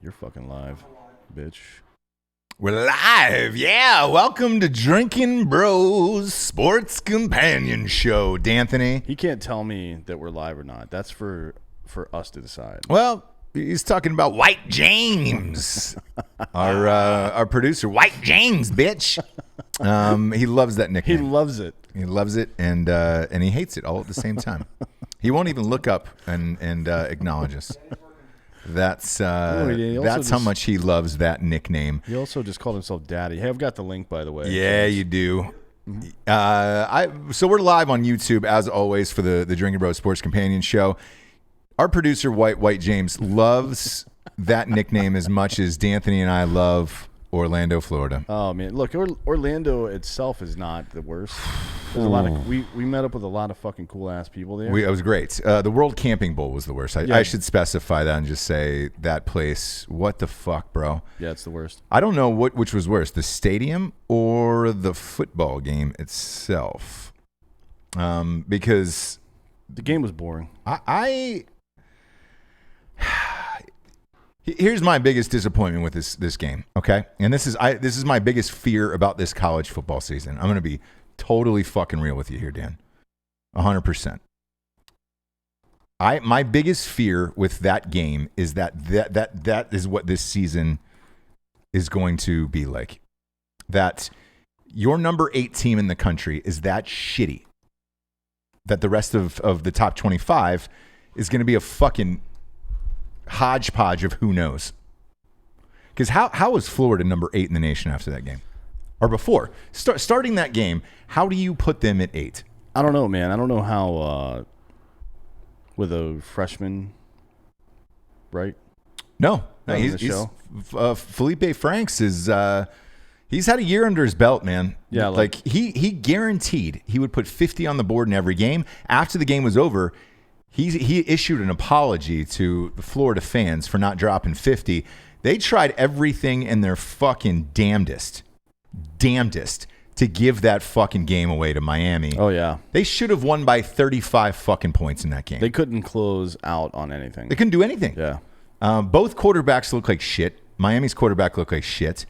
You're fucking live, bitch. We're live, yeah. Welcome to Drinkin Bros Sports Companion Show, D'Anthony. He can't tell me that we're live or not. That's for us to decide. Well, he's talking about White James, our producer, White James, bitch. He loves that He nickname. loves it. He loves it, and he hates it all at the same time. He won't even look up and acknowledge us. That's how much he loves that nickname. He also just called himself Daddy. Hey, I've got the link, by the way. Yeah, you do. So we're live on YouTube as always for the Drinkin Bros Sports Companion Show. Our producer White James loves that nickname as much as D'Anthony and I love Orlando, Florida. Oh man, look, Orlando itself is not the worst. There's a lot of we met up with a lot of fucking cool ass people there. It was great. The World Camping Bowl was the worst. I should specify that and just say that place. What the fuck, bro? Yeah, it's the worst. I don't know which was worse, the stadium or the football game itself. Because the game was boring. Here's my biggest disappointment with this game, okay? And this is my biggest fear about this college football season. I'm going to be totally fucking real with you here, Dan. 100%. My biggest fear with that game is that is what this season is going to be like. That your number 8 team in the country is that shitty that the rest of the top 25 is going to be a fucking hodgepodge of who knows. Because how was Florida number 8 in the nation after that game? Or before? Starting that game, how do you put them at 8? I don't know, man. I don't know how with a freshman, right? No, Felipe Franks is he's had a year under his belt, man. Yeah, like he guaranteed he would put 50 on the board in every game. After the game was over, he issued an apology to the Florida fans for not dropping 50. They tried everything in their fucking damnedest to give that fucking game away to Miami. Oh, yeah. They should have won by 35 fucking points in that game. They couldn't close out on anything. They couldn't do anything. Yeah. Both quarterbacks look like shit. Miami's quarterback looked like shit.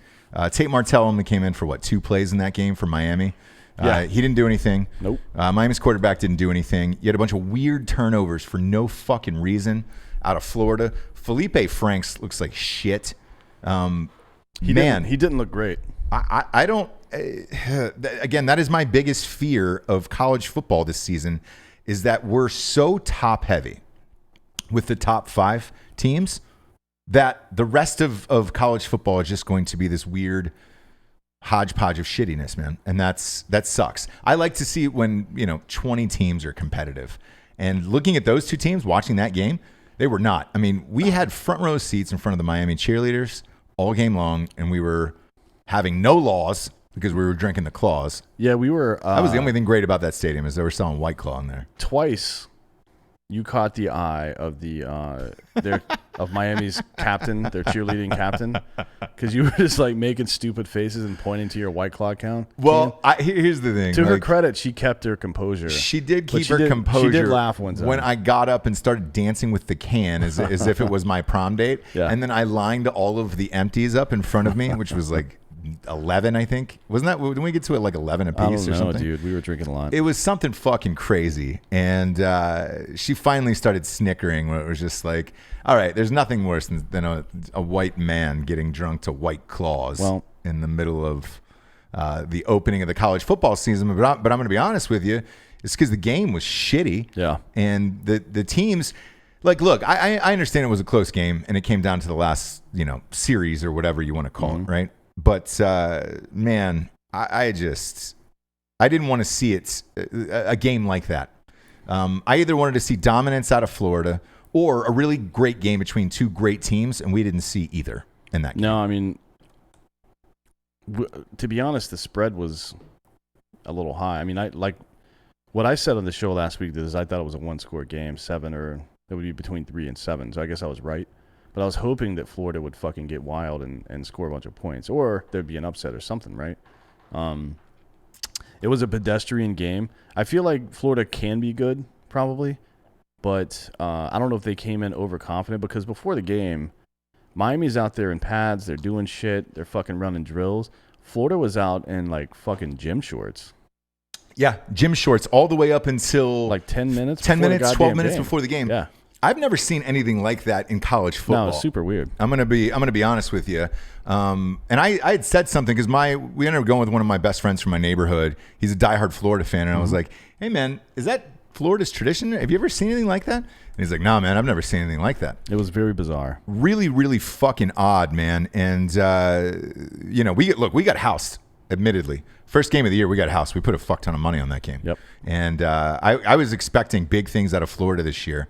Tate Martell only came in for, 2 plays in that game for Miami? Yeah. He didn't do anything. Nope. Miami's quarterback didn't do anything. You had a bunch of weird turnovers for no fucking reason out of Florida. Felipe Franks looks like shit. He didn't look great. I don't. Again, that is my biggest fear of college football this season, is that we're so top heavy with the top 5 teams that the rest of college football is just going to be this weird hodgepodge of shittiness, man. And that sucks. I like to see when 20 teams are competitive. And looking at those 2 teams, watching that game, they were not. I mean, we had front row seats in front of the Miami cheerleaders all game long, and we were having no laws because we were drinking the claws. Yeah, we were. That was the only thing great about that stadium, is they were selling White Claw in there. Twice, you caught the eye of of Miami's captain, their cheerleading captain, because you were just making stupid faces and pointing to your White Claw count. Well, here's the thing. To her credit, she kept her composure. She did keep her composure. She did laugh one time when I got up and started dancing with the can as if it was my prom date. Yeah. And then I lined all of the empties up in front of me, which was 11, I think. Wasn't that? Didn't we get to it 11 apiece I don't or know, something? dude. We were drinking a lot. It was something fucking crazy. And she finally started snickering when it was just like, all right, there's nothing worse than a white man getting drunk to White Claws in the middle of the opening of the college football season. But I'm going to be honest with you. It's because the game was shitty. Yeah. And the teams... look, I understand it was a close game, and it came down to the last, series or whatever you want to call it, right? But, man, I didn't want to see a game like that. I either wanted to see dominance out of Florida or a really great game between 2 great teams, and we didn't see either in that game. No, I mean, to be honest, the spread was a little high. I mean, what I said on the show last week is I thought it was a 1-score game, 7, or it would be between 3 and 7. So I guess I was right. But I was hoping that Florida would fucking get wild and score a bunch of points, or there'd be an upset or something, right? It was a pedestrian game. I feel like Florida can be good, probably, but I don't know if they came in overconfident, because before the game, Miami's out there in pads. They're doing shit. They're fucking running drills. Florida was out in like fucking gym shorts. Yeah, gym shorts all the way up until Like 10 minutes? 10 before the minutes, 12 goddamn minutes game. before the game. Yeah. I've never seen anything like that in college football. No, it's super weird. I'm gonna be honest with you. And I had said something because we ended up going with one of my best friends from my neighborhood. He's a diehard Florida fan, and I was like, "Hey man, is that Florida's tradition? Have you ever seen anything like that?" And he's like, "Nah, man, I've never seen anything like that." It was very bizarre. Really, really fucking odd, man. And we got housed. Admittedly, first game of the year, we got housed. We put a fuck ton of money on that game. Yep. And I was expecting big things out of Florida this year.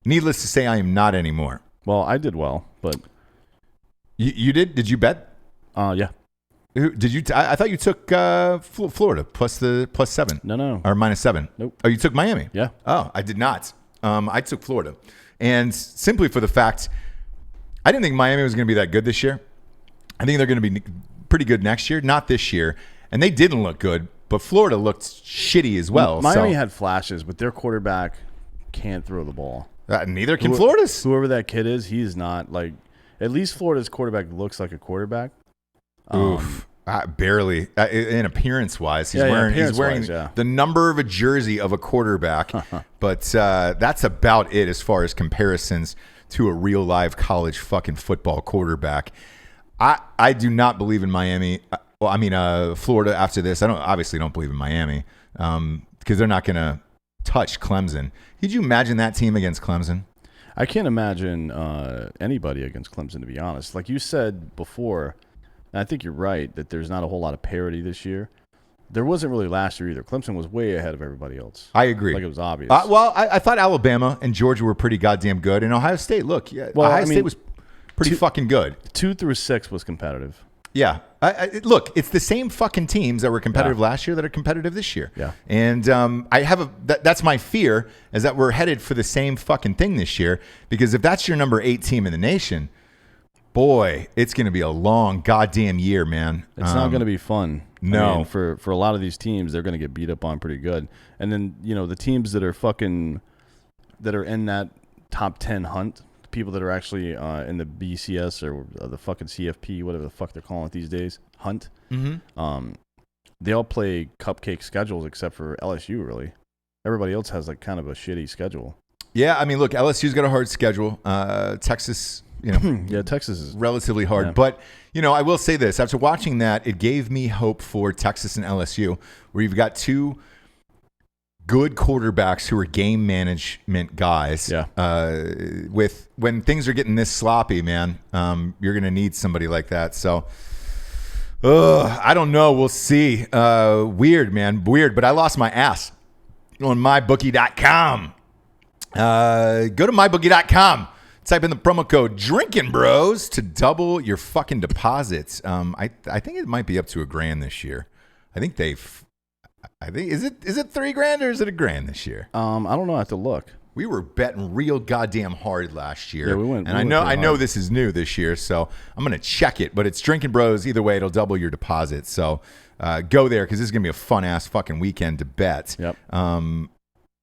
Needless to say, I am not anymore. Well, I did well, but You did? Did you bet? yeah. Did you? I thought you took Florida plus 7. No. Or -7. Nope. Oh, you took Miami. Yeah. Oh, I did not. I took Florida, and simply for the fact, I didn't think Miami was going to be that good this year. I think they're going to be pretty good next year, not this year. And they didn't look good, but Florida looked shitty as well. Miami had flashes, but their quarterback can't throw the ball. Neither can Florida's. Whoever that kid is, he's not like. At least Florida's quarterback looks like a quarterback. Oof. Barely. In appearance-wise, he's wearing yeah. the number of a jersey of a quarterback, but that's about it as far as comparisons to a real live college fucking football quarterback. I do not believe in Miami. Florida after this. I obviously don't believe in Miami because they're not going to touch Clemson. Could you imagine that team against Clemson? I can't imagine anybody against Clemson, to be honest. Like you said before, and I think you're right, that there's not a whole lot of parity this year. There wasn't really last year either. Clemson was way ahead of everybody else. I agree. Like it was obvious. I thought Alabama and Georgia were pretty goddamn good. And Ohio State, Ohio State was pretty fucking good. 2 through 6 was competitive. Yeah. Look, it's the same fucking teams that were competitive last year that are competitive this year. Yeah. And that's my fear, is that we're headed for the same fucking thing this year. Because if that's your number 8 team in the nation, boy, it's going to be a long goddamn year, man. It's not going to be fun. No. I mean, for a lot of these teams, they're going to get beat up on pretty good. And then, the teams that are in that top 10 hunt, people that are actually in the BCS or the fucking CFP, whatever the fuck they're calling it these days, hunt. Mm-hmm. They all play cupcake schedules except for LSU, really. Everybody else has like kind of a shitty schedule. Yeah, I mean, look, LSU's got a hard schedule. Texas, yeah, Texas is relatively hard. Yeah. But, I will say this. After watching that, it gave me hope for Texas and LSU, where you've got 2 good quarterbacks who are game management guys. Yeah. When things are getting this sloppy, man, you're going to need somebody like that. So, I don't know. We'll see. Weird, man. Weird. But I lost my ass on mybookie.com. Go to mybookie.com. Type in the promo code Drinkin Bros to double your fucking deposits. I think it might be up to $1,000 this year. I think is it $3,000 or is it $1,000 this year? I don't know. I have to look. We were betting real goddamn hard last year. Yeah, we went. And I know this is new this year, so I'm gonna check it. But it's Drinkin Bros. Either way, it'll double your deposit. So go there because this is gonna be a fun ass fucking weekend to bet. Yep.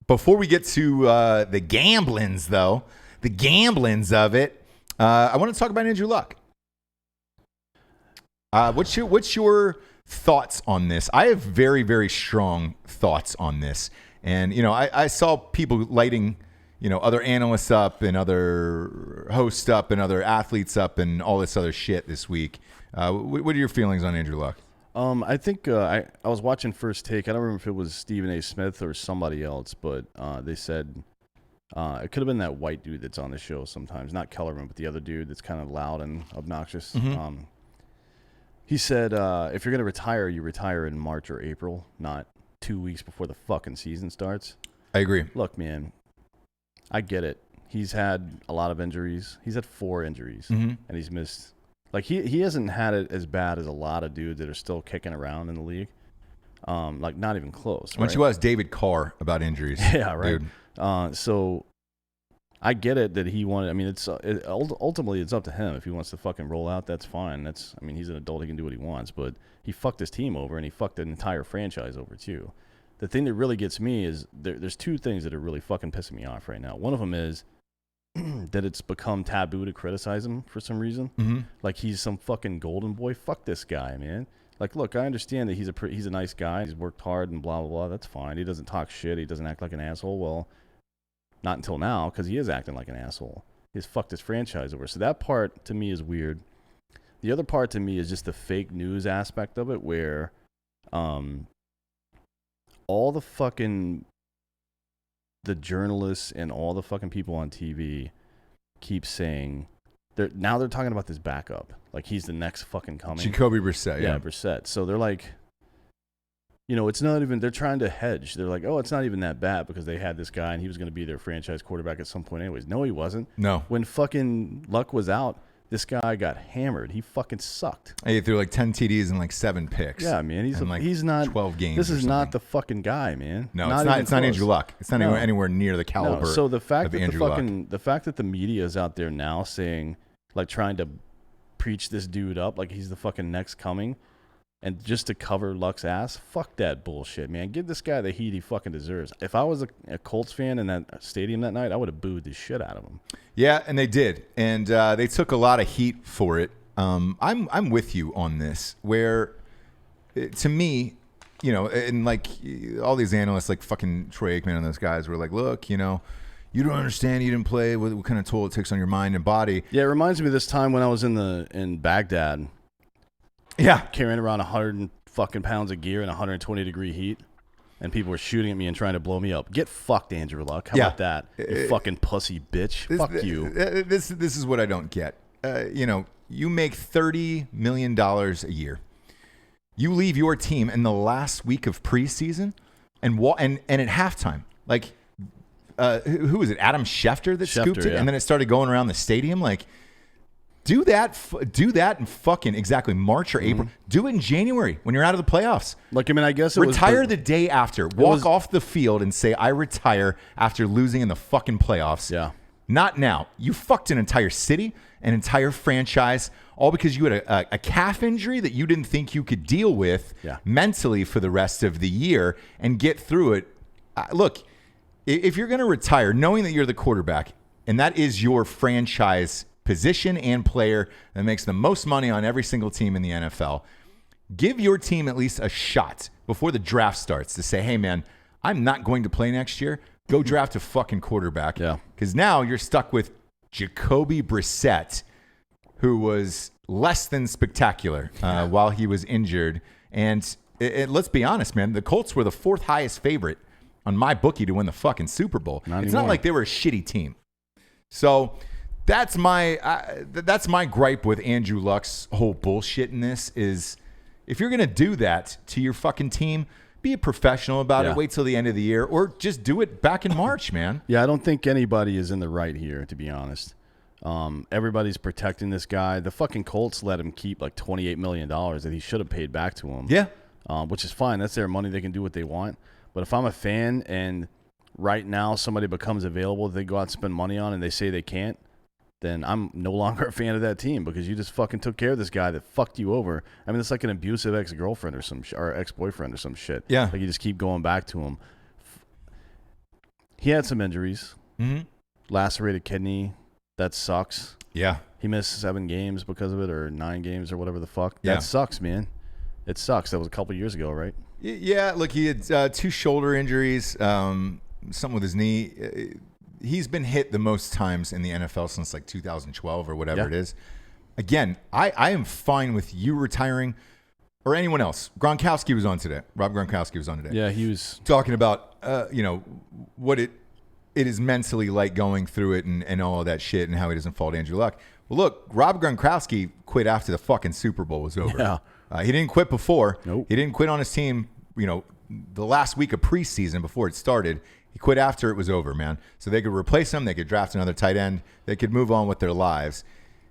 Before we get to the gamblings, though, the gamblings of it, I want to talk about Andrew Luck. What's your thoughts on this? I have very, very strong thoughts on this. And, I saw people lighting, other analysts up and other hosts up and other athletes up and all this other shit this week. What are your feelings on Andrew Luck? I think I was watching First Take. I don't remember if it was Stephen A. Smith or somebody else, but they said it could have been that white dude that's on the show sometimes. Not Kellerman, but the other dude that's kind of loud and obnoxious. Mm-hmm. He said, if you're going to retire, you retire in March or April, not 2 weeks before the fucking season starts. I agree. Look, man, I get it. He's had a lot of injuries. He's had 4 injuries, mm-hmm. and he's missed. Like, he hasn't had it as bad as a lot of dudes that are still kicking around in the league. Like, not even close. Why don't you ask David Carr about injuries? Yeah, right. Dude. So I get it that he wanted. I mean, ultimately it's up to him. If he wants to fucking roll out, that's fine. He's an adult. He can do what he wants. But he fucked his team over, and he fucked an entire franchise over too. The thing that really gets me is there's 2 things that are really fucking pissing me off right now. One of them is that it's become taboo to criticize him for some reason. Mm-hmm. Like he's some fucking golden boy. Fuck this guy, man. Like, look, I understand that he's a nice guy. He's worked hard and blah, blah, blah. That's fine. He doesn't talk shit. He doesn't act like an asshole. Well, not until now, because he is acting like an asshole. He's fucked his franchise over. So that part, to me, is weird. The other part, to me, is just the fake news aspect of it, where all the journalists and all the fucking people on TV keep saying... Now they're talking about this backup. Like, he's the next fucking coming. Jacoby Brissett, yeah. Brissett. So they're like, it's not even, they're trying to hedge. They're like, oh, it's not even that bad because they had this guy and he was going to be their franchise quarterback at some point anyways. No, he wasn't. No. When fucking Luck was out, this guy got hammered. He fucking sucked. He threw like 10 TDs and like 7 picks. Yeah, man. He's not 12 games. This is not the fucking guy, man. No, it's not. It's not Andrew Luck. It's not anywhere near the caliber. So the fact that the fact that the media is out there now saying, like, trying to preach this dude up like he's the fucking next coming, and just to cover Luck's ass, fuck that bullshit, man. Give this guy the heat he fucking deserves. If I was a Colts fan in that stadium that night, I would have booed the shit out of him. Yeah, and they did, and they took a lot of heat for it. I'm with you on this, where to me, and like all these analysts, like fucking Troy Aikman and those guys, were like, look, you don't understand. You didn't play. What kind of toll it takes on your mind and body. Yeah, it reminds me of this time when I was in Baghdad. Yeah, carrying around 100 fucking pounds of gear in 120-degree heat, and people were shooting at me and trying to blow me up. Get fucked, Andrew Luck. How about that? You fucking pussy bitch. Fuck you. This is what I don't get. You make $30 million a year. You leave your team in the last week of preseason, and at halftime, like. Who was it? Adam Schefter that scooped it, and then it started going around the stadium. Like, do that in fucking exactly March or April. Do it in January when you're out of the playoffs. Like, I mean, I guess it retire the day after. Walk off the field and say, "I retire after losing in the fucking playoffs." Yeah, not now. You fucked an entire city, an entire franchise, all because you had a calf injury that you didn't think you could deal with mentally for the rest of the year and get through it. Look. If you're going to retire, knowing that you're the quarterback, and that is your franchise position and player that makes the most money on every single team in the NFL, give your team at least a shot before the draft starts to say, hey, man, I'm not going to play next year. Go draft a fucking quarterback. Yeah. Because now you're stuck with Jacoby Brissett, who was less than spectacular while he was injured. And let's be honest, man, the Colts were the 4th highest favorite on my bookie to win the fucking Super Bowl. It's not like they were a shitty team. So that's my gripe with Andrew Luck's whole bullshit in this is if you're going to do that to your fucking team, be a professional about it. Wait till the end of the year or just do it back in March, man. Yeah, I don't think anybody is in the right here, to be honest. Everybody's protecting this guy. The fucking Colts let him keep like $28 million that he should have paid back to him. Yeah. Which is fine. That's their money. They can do what they want. But if I'm a fan and right now somebody becomes available that they go out and spend money on and they say they can't, then I'm no longer a fan of that team because you just fucking took care of this guy that fucked you over. I mean, it's like an abusive ex-girlfriend or ex-boyfriend or some shit. Yeah. Like you just keep going back to him. He had some injuries. Mm-hmm. Lacerated kidney. That sucks. Yeah. He missed 7 games because of it or 9 games or whatever the fuck. Yeah. That sucks, man. It sucks. That was a couple years ago, right? Yeah, look, he had 2 shoulder injuries, something with his knee. He's been hit the most times in the NFL since like 2012 or whatever it is. Again, I am fine with you retiring or anyone else. Gronkowski was on today. Rob Gronkowski was on today. Yeah, he was talking about what it is mentally like going through it and all of that shit and how he doesn't fault Andrew Luck. Well, look, Rob Gronkowski quit after the fucking Super Bowl was over. Yeah. He didn't quit before. Nope. He didn't quit on his team, the last week of preseason before it started. He quit after it was over, man. So they could replace him. They could draft another tight end. They could move on with their lives.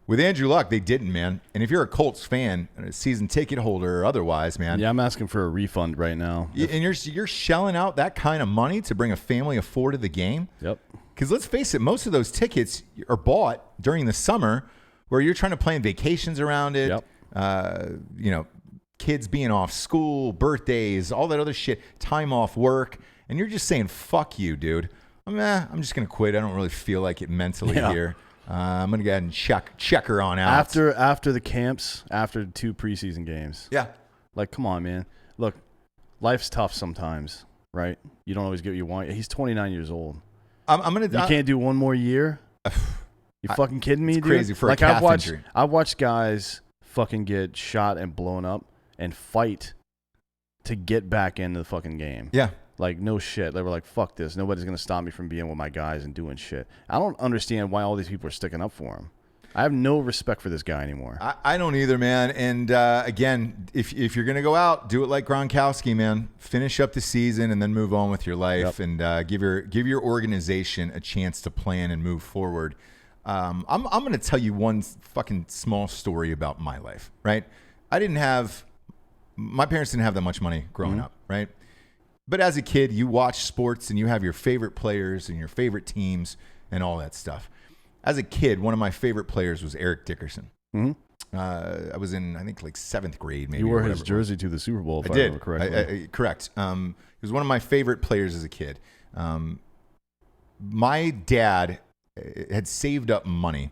With Andrew Luck, they didn't, man. And if you're a Colts fan, a season ticket holder or otherwise, man. Yeah, I'm asking for a refund right now. And you're shelling out that kind of money to bring a family of 4 to the game? Yep. Because let's face it, most of those tickets are bought during the summer where you're trying to plan vacations around it. Yep. Kids being off school, birthdays, all that other shit, time off work, and you're just saying, fuck you, dude. I'm just going to quit. I don't really feel like it mentally here. I'm going to go ahead and check her on out. After the camps, after 2 preseason games. Yeah. Like, come on, man. Look, life's tough sometimes, right? You don't always get what you want. He's 29 years old. You can't do one more year? You fucking kidding me, it's dude? Crazy for a calf injury. I've watched guys fucking get shot and blown up and fight to get back into the fucking game. Yeah. Like, no shit. They were like, fuck this. Nobody's going to stop me from being with my guys and doing shit. I don't understand why all these people are sticking up for him. I have no respect for this guy anymore. I don't either, man. And again, if you're going to go out, do it like Gronkowski, man. Finish up the season and then move on with your life. Yep. And give your organization a chance to plan and move forward. I'm going to tell you one fucking small story about my life, right? My parents didn't have that much money growing up, right? But as a kid, you watch sports and you have your favorite players and your favorite teams and all that stuff. As a kid, one of my favorite players was Eric Dickerson. Mm-hmm. I was in, I think, like 7th grade, maybe. You wore his jersey to the Super Bowl, if I remember correctly. Correct. He was one of my favorite players as a kid. My dad had saved up money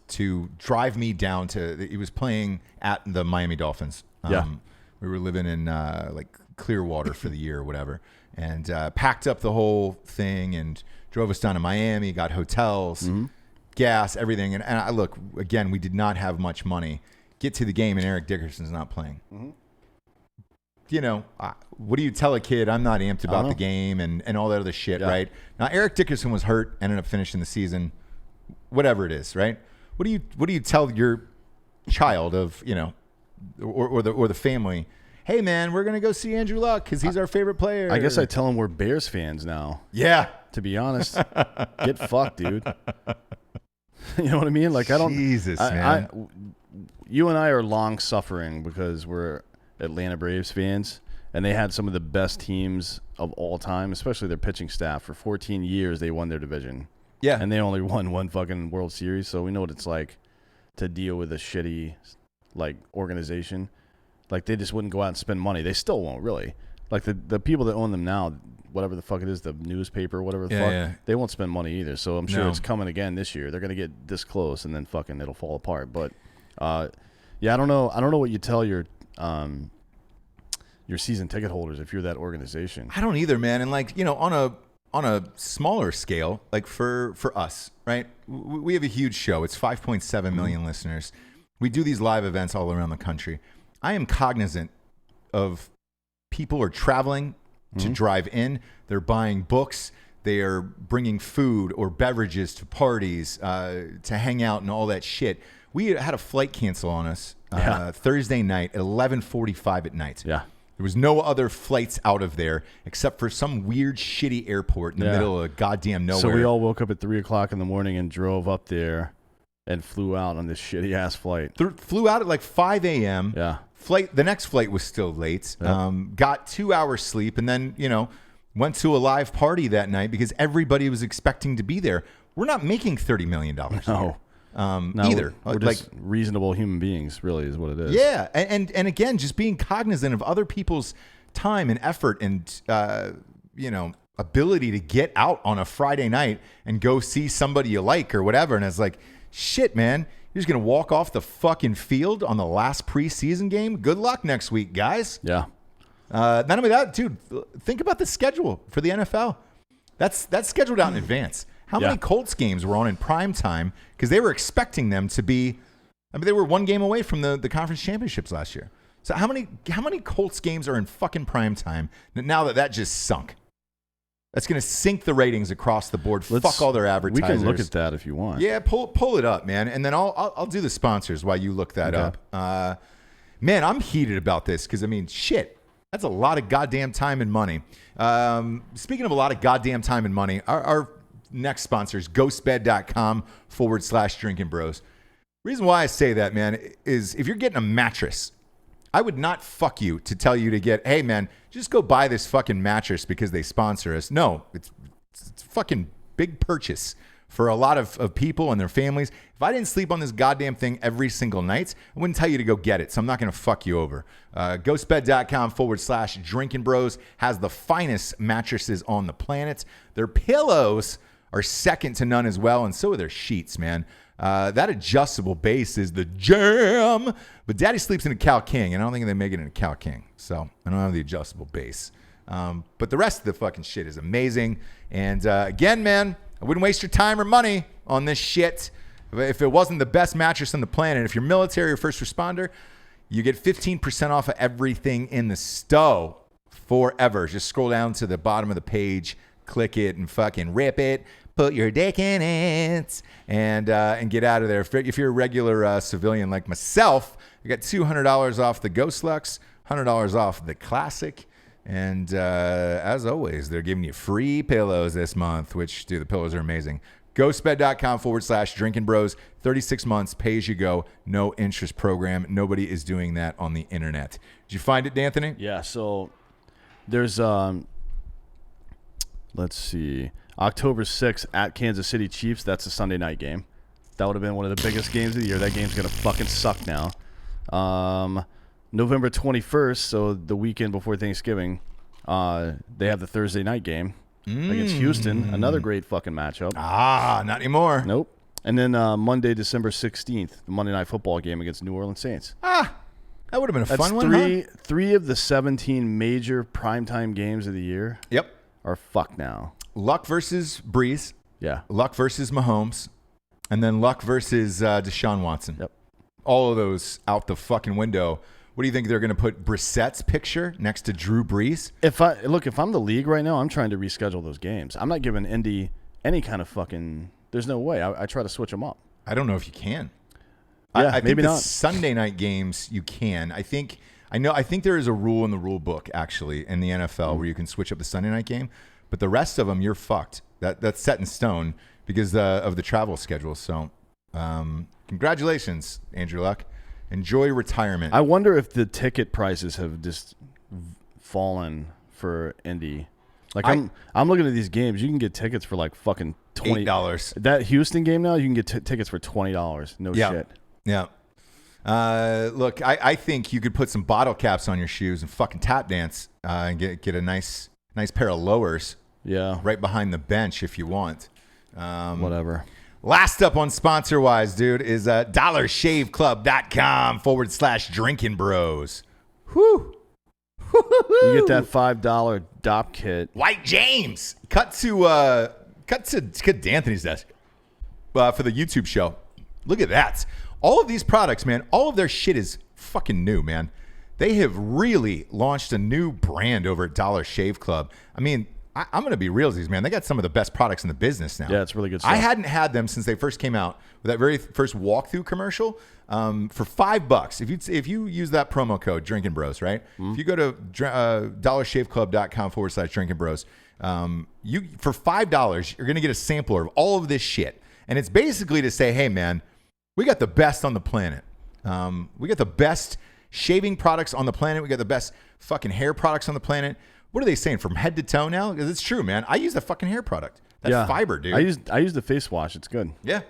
to drive me down to, he was playing at the Miami Dolphins. We were living in like Clearwater for the year or whatever, and packed up the whole thing and drove us down to Miami, got hotels, gas, everything. And I look, again, we did not have much money. Get to the game and Eric Dickerson's not playing. You know, what do you tell a kid? I'm not amped about the game and all that other shit, right? Now, Eric Dickerson was hurt, ended up finishing the season, whatever it is, right? What do you tell your child of, you know, or the family? Hey, man, we're going to go see Andrew Luck because he's our favorite player. I guess I tell him we're Bears fans now. Yeah. To be honest. Get fucked, dude. You know what I mean? Like, I don't. Jesus, man. You and I are long suffering because we're Atlanta Braves fans, and they had some of the best teams of all time, especially their pitching staff. For 14 years, they won their division. Yeah. And they only won one fucking World Series, so we know what it's like to deal with a shitty, like, organization. Like, they just wouldn't go out and spend money. They still won't, really. Like, the people that own them now, whatever the fuck it is, the newspaper, whatever the fuck, they won't spend money either. So I'm sure it's coming again this year. They're going to get this close, and then fucking it'll fall apart. But, yeah, I don't know what you tell your season ticket holders if you're that organization. I don't either, man. And, like, you know, on a smaller scale, like for us, right? We have a huge show. It's 5.7 million listeners. We do these live events all around the country. I am cognizant of people are traveling to drive in. They're buying books. They are bringing food or beverages to parties, to hang out and all that shit. We had a flight cancel on us Thursday night at 11:45 at night. Yeah. There was no other flights out of there except for some weird, shitty airport in the middle of goddamn nowhere. So we all woke up at 3 o'clock in the morning and drove up there and flew out on this shitty-ass flight. Flew out at like 5 a.m. Yeah. The next flight was still late. Yep. Got 2 hours sleep and then, you know, went to a live party that night because everybody was expecting to be there. We're not making $30 million no. Either. We're just reasonable human beings, really, is what it is. Yeah. And again, just being cognizant of other people's time and effort and, you know, ability to get out on a Friday night and go see somebody you like or whatever. And it's like, shit, man. You're just going to walk off the fucking field on the last preseason game? Good luck next week, guys. Yeah. Not only that, dude, think about the schedule for the NFL. That's scheduled out in advance. How many Colts games were on in prime time? Because they were expecting them to be, I mean, they were one game away from the conference championships last year. So how many Colts games are in fucking prime time now that just sunk? That's going to sink the ratings across the board. Fuck all their advertisers. We can look at that if you want. Yeah, pull it up, man. And then I'll do the sponsors while you look that up. Man, I'm heated about this because, I mean, shit. That's a lot of goddamn time and money. Speaking of a lot of goddamn time and money, our next sponsor is ghostbed.com/Drinkin Bros. Reason why I say that, man, is if you're getting a mattress, I would not fuck you to tell you to get, hey, man, just go buy this fucking mattress because they sponsor us. No, it's a fucking big purchase for a lot of people and their families. If I didn't sleep on this goddamn thing every single night, I wouldn't tell you to go get it. So I'm not going to fuck you over. Ghostbed.com/Drinkin Bros has the finest mattresses on the planet. Their pillows are second to none as well, and so are their sheets, man. That adjustable base is the jam. But Daddy sleeps in a Cal King, and I don't think they make it in a Cal King. So I don't have the adjustable base. But the rest of the fucking shit is amazing. And again, man, I wouldn't waste your time or money on this shit if it wasn't the best mattress on the planet. If you're military or first responder, you get 15% off of everything in the store forever. Just scroll down to the bottom of the page, click it, and fucking rip it. Put your dick in it and get out of there. If you're a regular civilian like myself, you got $200 off the Ghost Lux, $100 off the Classic. And as always, they're giving you free pillows this month, which, dude, the pillows are amazing. Ghostbed.com/Drinkin Bros. 36 months, pay as you go, no interest program. Nobody is doing that on the internet. Did you find it, D'Anthony? Yeah, so there's, let's see, October 6th at Kansas City Chiefs. That's a Sunday night game. That would have been one of the biggest games of the year. That game's going to fucking suck now. November 21st, so the weekend before Thanksgiving, they have the Thursday night game against Houston. Another great fucking matchup. Not anymore. Nope. And then Monday, December 16th, the Monday Night Football game against New Orleans Saints. That would have been a That's fun one, three of the 17 major primetime games of the year Yep. are fucked now. Luck versus Breeze. Yeah. Luck versus Mahomes. And then Luck versus Deshaun Watson. Yep. All of those out the fucking window. What do you think they're going to put Brissett's picture next to Drew Brees? If I'm the league right now, I'm trying to reschedule those games. I'm not giving Indy any kind of fucking. There's no way. I try to switch them up. I don't know if you can. Yeah, I think maybe the not. Sunday night games you can. I think there is a rule in the rule book actually in the NFL where you can switch up the Sunday night game, but the rest of them you're fucked. That's set in stone because of the travel schedule. So, congratulations, Andrew Luck. Enjoy retirement. I wonder if the ticket prices have just fallen for Indy. Like I'm looking at these games. You can get tickets for like fucking $8. That Houston game now, you can get tickets for $20. No shit. Yeah. Look, I think you could put some bottle caps on your shoes and fucking tap dance and get a nice pair of lowers. Yeah. Right behind the bench if you want. Whatever. Last up on sponsor wise, dude, is dollarshaveclub.com/Drinkin Bros. Whew. You get that $5 DOP kit. White James. Cut to D'Anthony's desk for the YouTube show. Look at that. All of these products, man, all of their shit is fucking new, man. They have really launched a new brand over at Dollar Shave Club. I mean, I'm going to be real with these, man. They got some of the best products in the business now. Yeah, it's really good stuff. I hadn't had them since they first came out with that very first walkthrough commercial for $5. If you use that promo code Drinkin Bros, right? If you go to dollarshaveclub.com/Drinkin Bros, you for $5 you're going to get a sampler of all of this shit, and it's basically to say, hey, man, we got the best on the planet. We got the best shaving products on the planet. We got the best fucking hair products on the planet. What are they saying? From head to toe now? Because it's true, man. I use the fucking hair product. That's fiber, dude. I use the face wash. It's good. Yeah.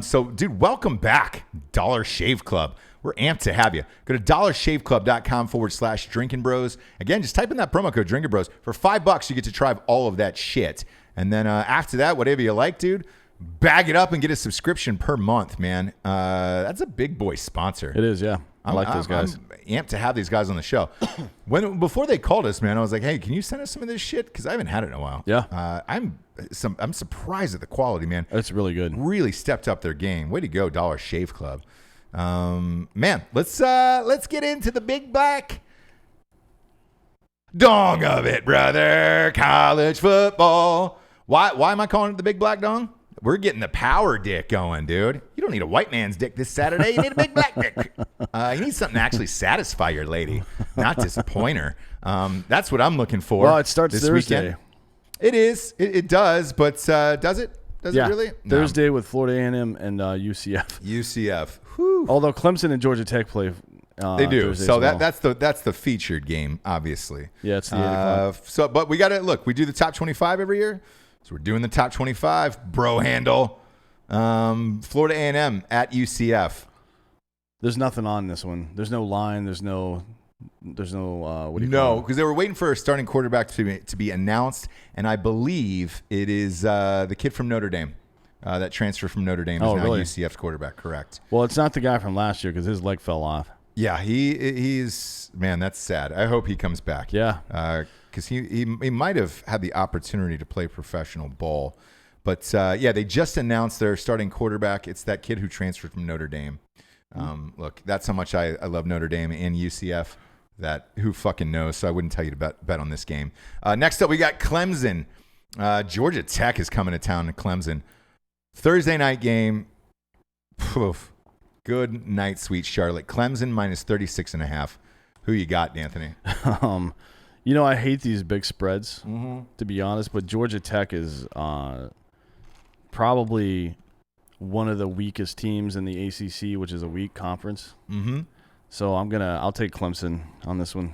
So, dude, welcome back, Dollar Shave Club. We're amped to have you. Go to dollarshaveclub.com/Drinkin Bros. Again, just type in that promo code Drinkin Bros. For $5, you get to try all of that shit. And then after that, whatever you like, dude, bag it up and get a subscription per month, man. That's a big boy sponsor. It is, yeah. I like those guys. I'm amped to have these guys on the show. Before they called us, man, I was like, hey, can you send us some of this shit? Because I haven't had it in a while. Yeah. I'm surprised at the quality, man. It's really good. Really stepped up their game. Way to go, Dollar Shave Club. Man, let's get into the big black dong of it, brother. College football. Why am I calling it the big black dong? We're getting the power dick going, dude. You don't need a white man's dick this Saturday. You need a big black dick. You need something to actually satisfy your lady, not disappoint her. That's what I'm looking for. Well, it starts this Thursday. Weekend. It is. It does, but does it? Does it really? No. Thursday with Florida A&M and UCF. UCF. Whew. Although Clemson and Georgia Tech play. They do. Thursday So as well. that's the featured game, obviously. Yeah, it's the 8 o'clock. So, but we got to look. We do the top 25 every year, so we're doing the top 25. Bro handle. Florida A&M at UCF. There's nothing on this one. There's no line. There's no There's no. What do you No, call it? because they were waiting for a starting quarterback to be announced, and I believe it is the kid from Notre Dame. That transfer from Notre Dame is now really? UCF's quarterback. Correct. Well, it's not the guy from last year because his leg fell off. Yeah, he's man. That's sad. I hope he comes back. Yeah. Because he might have had the opportunity to play professional ball, but yeah, they just announced their starting quarterback. It's that kid who transferred from Notre Dame. Look, that's how much I love Notre Dame and UCF. That who fucking knows? So I wouldn't tell you to bet on this game. Next up, we got Clemson. Georgia Tech is coming to town to Clemson. Thursday night game. Poof. Good night, sweet Charlotte. Clemson minus 36.5. Who you got, Anthony? I hate these big spreads, to be honest, but Georgia Tech is probably one of the weakest teams in the ACC, which is a weak conference. Mm-hmm. So I'll take Clemson on this one.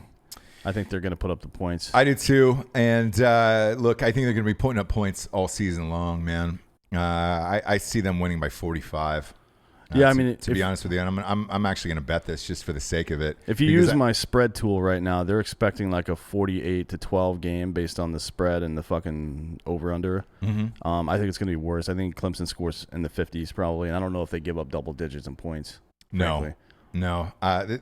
I think they're going to put up the points. I do too. And look, I think they're going to be putting up points all season long, man. I see them winning by 45. Yeah, I mean, to be honest with you, and I'm actually going to bet this just for the sake of it. If you use my spread tool right now, they're expecting like a 48-12 game based on the spread and the fucking over/under. Mm-hmm. I think it's going to be worse. I think Clemson scores in the 50s probably, and I don't know if they give up double digits in points. Frankly. No.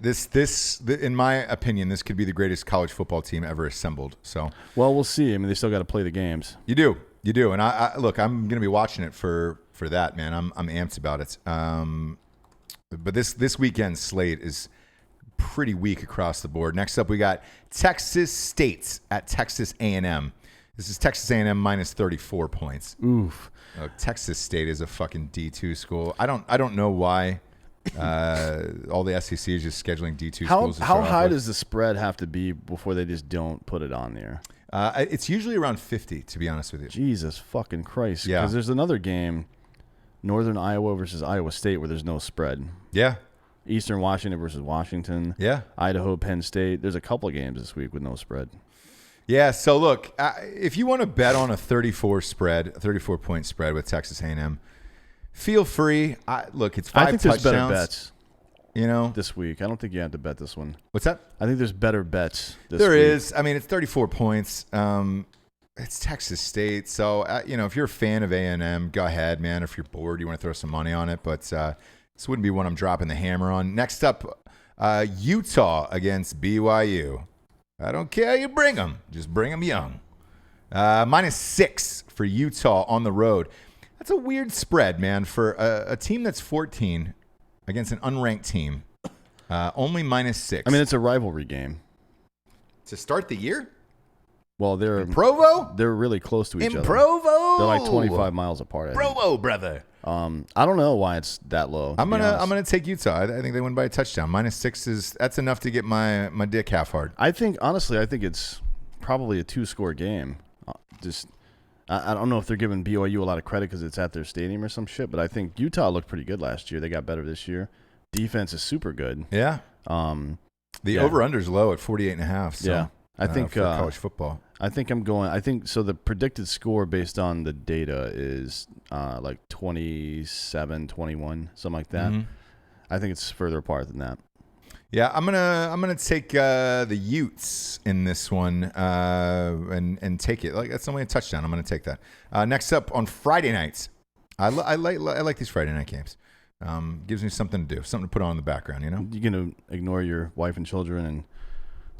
This, in my opinion, this could be the greatest college football team ever assembled. So, well, we'll see. I mean, they still got to play the games. You do, and I look. I'm going to be watching it for that, man. I'm amped about it. But this weekend's slate is pretty weak across the board. Next up, we got Texas State at Texas A&M. This is Texas A&M minus 34 points. Oof. Texas State is a fucking D2 school. I don't know why. All the SEC is just scheduling D2 schools. How high does the spread have to be before they just don't put it on there? It's usually around 50, to be honest with you. Jesus fucking Christ. Yeah. Because there's another game, Northern Iowa versus Iowa State, where there's no spread. Yeah. Eastern Washington versus Washington. Yeah. Idaho, Penn State. There's a couple of games this week with no spread. Yeah, so look, if you want to bet on a 34-point spread with Texas A&M, feel free. Look, it's 5 I think touchdowns. there's better bets. This week. I don't think you have to bet this one. What's that? I think there's better bets this There week. is. I mean, it's 34 points. It's Texas State. So, if you're a fan of A&M, go ahead, man. If you're bored, you want to throw some money on it. But this wouldn't be one I'm dropping the hammer on. Next up, Utah against BYU. I don't care how you bring them. Just bring them young. Minus 6 for Utah on the road. That's a weird spread, man, for a team that's 14 against an unranked team. Only minus 6. I mean, it's a rivalry game. To start the year? Well, they're Provo? They're really close to each other. Provo? They're like 25 miles apart. Provo, brother. I don't know why it's that low. I'm gonna take Utah. I think they win by a touchdown. Minus 6 that's enough to get my dick half hard. I think it's probably a 2-score game. I don't know if they're giving BYU a lot of credit because it's at their stadium or some shit, but I think Utah looked pretty good last year. They got better this year. Defense is super good. Yeah. The over/under's low at 48.5. So, yeah. I think for college football. I think so. The predicted score based on the data is like 27-21, something like that. Mm-hmm. I think it's further apart than that. Yeah, I'm gonna take the Utes in this one and take it. Like that's only a touchdown. I'm gonna take that. Next up on Friday nights, I like these Friday night games. Gives me something to do, something to put on in the background. You know, you're gonna ignore your wife and children and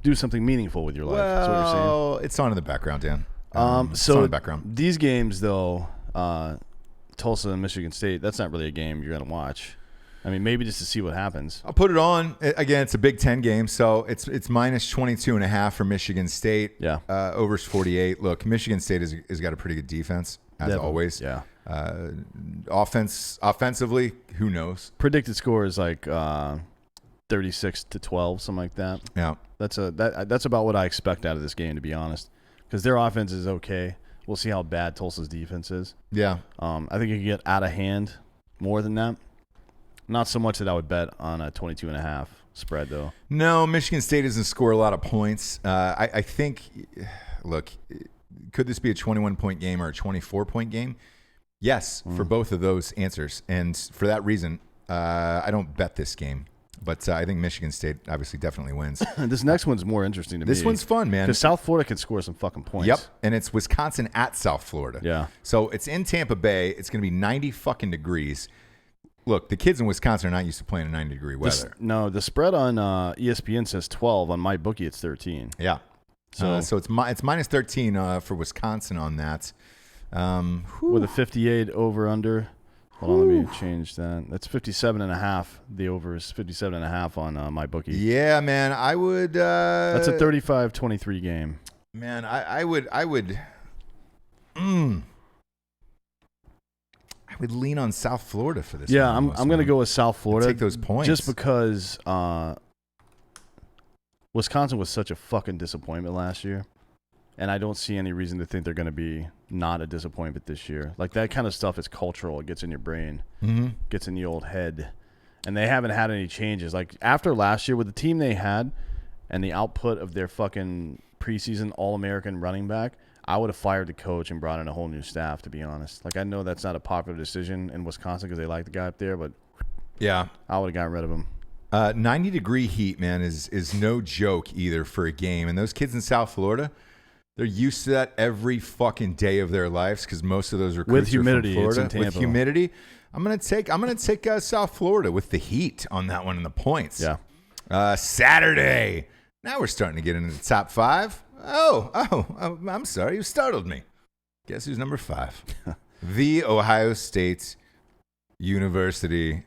do something meaningful with your life. That's what you're saying. It's on in the background, Dan. So on in the background. These games though, Tulsa and Michigan State, that's not really a game you're gonna watch. I mean, maybe just to see what happens. I'll put it on. Again, it's a Big Ten game, so it's minus 22.5 for Michigan State. Yeah. Over's 48. Look, Michigan State has got a pretty good defense, as always. Yeah. Offensively, who knows? Predicted score is like 36-12, something like that. Yeah. That's about what I expect out of this game, to be honest, because their offense is okay. We'll see how bad Tulsa's defense is. Yeah. I think it can get out of hand more than that. Not so much that I would bet on a 22.5 spread, though. No, Michigan State doesn't score a lot of points. I think, look, could this be a 21-point game or a 24-point game? Yes, for both of those answers. And for that reason, I don't bet this game. But I think Michigan State obviously definitely wins. This next one's more interesting to me. This one's fun, man. Because South Florida can score some fucking points. Yep, and it's Wisconsin at South Florida. Yeah. So it's in Tampa Bay. It's going to be 90 fucking degrees. Look, the kids in Wisconsin are not used to playing in 90-degree weather. The spread on ESPN says 12. On my bookie, it's 13. Yeah. So it's minus 13 for Wisconsin on that. With a 58 over-under. Hold on, let me change that. That's 57.5. The over is 57.5 on my bookie. Yeah, man, I would. That's a 35-23 game. Man, I would lean on South Florida for this. Yeah, I'm going to go with South Florida. Take those points. Just because Wisconsin was such a fucking disappointment last year. And I don't see any reason to think they're going to be not a disappointment this year. Like, that kind of stuff is cultural. It gets in your brain. Mm-hmm. Gets in the old head. And they haven't had any changes. Like, after last year, with the team they had and the output of their fucking preseason All-American running back, I would have fired the coach and brought in a whole new staff, to be honest. Like, I know that's not a popular decision in Wisconsin because they like the guy up there, but yeah, I would have gotten rid of him. 90-degree heat, man, is no joke either for a game. And those kids in South Florida, they're used to that every fucking day of their lives because most of those recruits with humidity, are from Florida. it's in Tampa. With humidity, I'm gonna take South Florida with the heat on that one and the points. Yeah. Saturday. Now we're starting to get into the top 5. Oh, I'm sorry, you startled me. Guess who's number 5? The Ohio State University.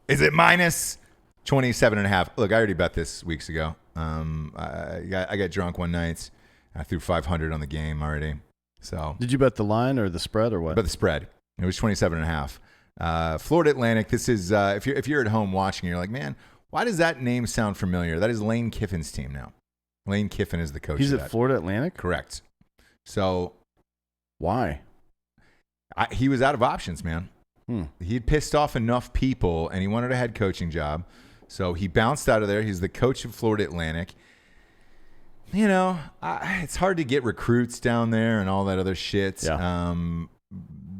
Is it minus 27.5? Look, I already bet this weeks ago. I got drunk one night. I threw 500 on the game already. So did you bet the line or the spread or what? Bet the spread. It was 27.5. Florida Atlantic. This is if you're at home watching, you're like, man, why does that name sound familiar? That is Lane Kiffin's team now. Lane Kiffin is the coach. He's of at that. Florida Atlantic? Correct. So why? He was out of options, man. He'd pissed off enough people, and he wanted a head coaching job. So he bounced out of there. He's the coach of Florida Atlantic. You know, it's hard to get recruits down there and all that other shit. Yeah.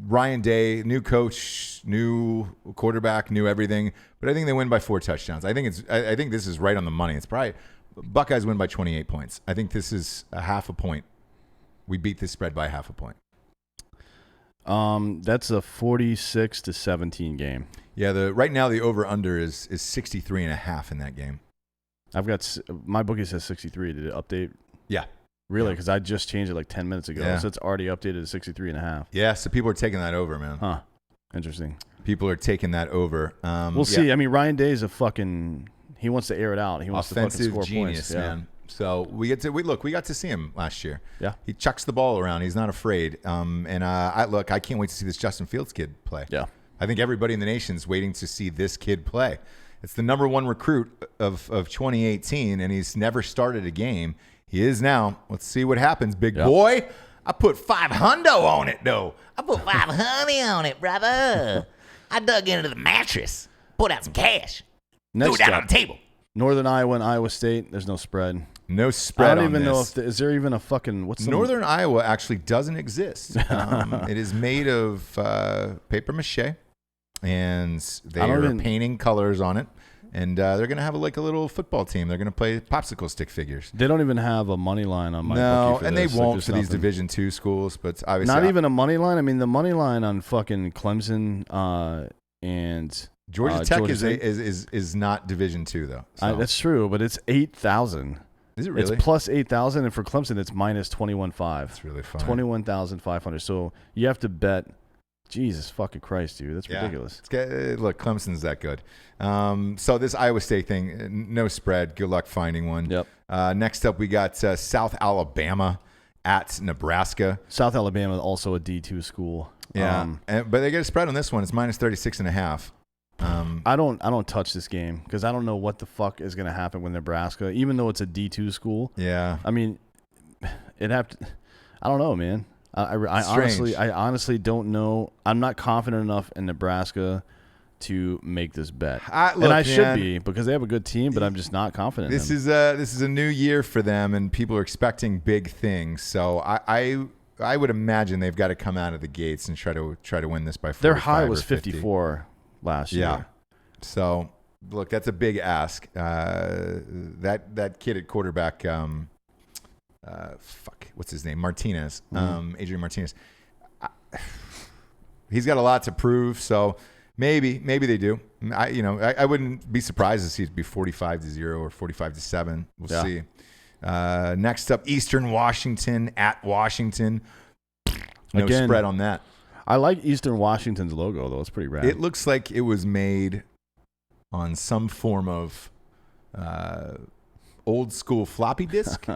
Ryan Day, new coach, new quarterback, new everything. But I think they win by 4 touchdowns. I think this is right on the money. It's probably Buckeyes win by 28 points. I think this is a half a point. We beat this spread by half a point. That's a 46-17 game. Yeah, right now the over-under is 63.5 in that game. I've got my bookie says 63. Did it update? Yeah. Really? Because I just changed it like 10 minutes ago. Yeah. So it's already updated to 63.5. Yeah, so people are taking that over, man. Huh. Interesting. People are taking that over. We'll see. I mean, Ryan Day is a fucking – he wants to air it out. He wants offensive to fucking score genius, points. man. So we got to see him last year. Yeah. He chucks the ball around. He's not afraid. I can't wait to see this Justin Fields kid play. Yeah. I think everybody in the nation's waiting to see this kid play. It's the number 1 recruit of 2018, and he's never started a game. He is now. Let's see what happens, big boy. I put 500 on it, though. I put 500 on it, brother. I dug into the mattress, pulled out some cash, threw it down on the table. Northern Iowa and Iowa State. There's no spread. No spread. I don't on even know this. if is there even a fucking what's Northern Iowa actually doesn't exist. It is made of paper mache, and they are painting colors on it. And they're going to have a little football team. They're going to play popsicle stick figures. They don't even have a money line on my bookie for and this. they won't for these Division II schools. But obviously, not even a money line. I mean, the money line on fucking Clemson and Georgia Tech is not Division II though. So. That's true, but it's 8,000. Is it really? It's plus 8,000, and for Clemson, it's minus 21,500. That's really fun. 21,500. So you have to bet. Jesus fucking Christ, dude. That's ridiculous. Look, Clemson's that good. So this Iowa State thing, no spread. Good luck finding one. Yep. Next up, we got South Alabama at Nebraska. South Alabama, also a D2 school. Yeah, but they get a spread on this one. It's minus 36.5. I don't touch this game because I don't know what the fuck is going to happen with Nebraska, even though it's a D2 school. Yeah. I mean, I don't know, man. I honestly don't know. I'm not confident enough in Nebraska to make this bet. Should be because they have a good team, but I'm just not confident. This is a new year for them, and people are expecting big things. So I would imagine they've got to come out of the gates and try to win this by 45. Their high was or 50. 54 last year. Yeah. So look, that's a big ask. That kid at quarterback, what's his name? Martinez, Adrian Martinez. He's got a lot to prove, so maybe they do. I wouldn't be surprised to see it be 45-0 or 45-7. We'll see. Next up, Eastern Washington at Washington. No spread on that. I like Eastern Washington's logo, though. It's pretty rad. It looks like it was made on some form of old school floppy disk.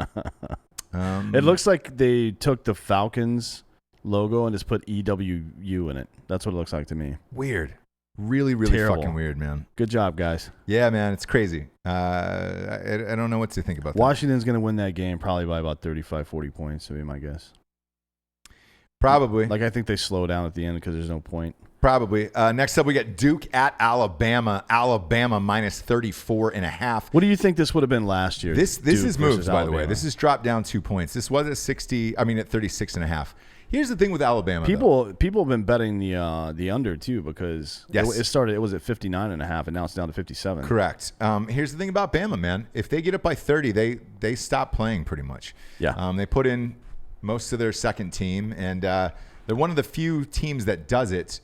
It looks like they took the Falcons logo and just put EWU in it. That's what it looks like to me. Weird. Really, really Terrible. fucking weird, man. Good job, guys. Yeah, man, it's crazy. I don't know what to think about that. Washington's going to win that game probably by about 35, 40 points, would be my guess. Probably. Like, I think they slow down at the end because there's no point. Probably. Next up, we got Duke at Alabama. Alabama minus 34.5. What do you think this would have been last year? This is moves, by the way. Alabama? This is dropped down 2 points. This was at 36.5. Here's the thing with Alabama. People have been betting the under too because Yes. it was at 59.5 and now it's down to 57. Correct. Here's the thing about Bama, man. If they get up by 30, they stop playing pretty much. Yeah. They put in most of their second team, and they're one of the few teams that does it.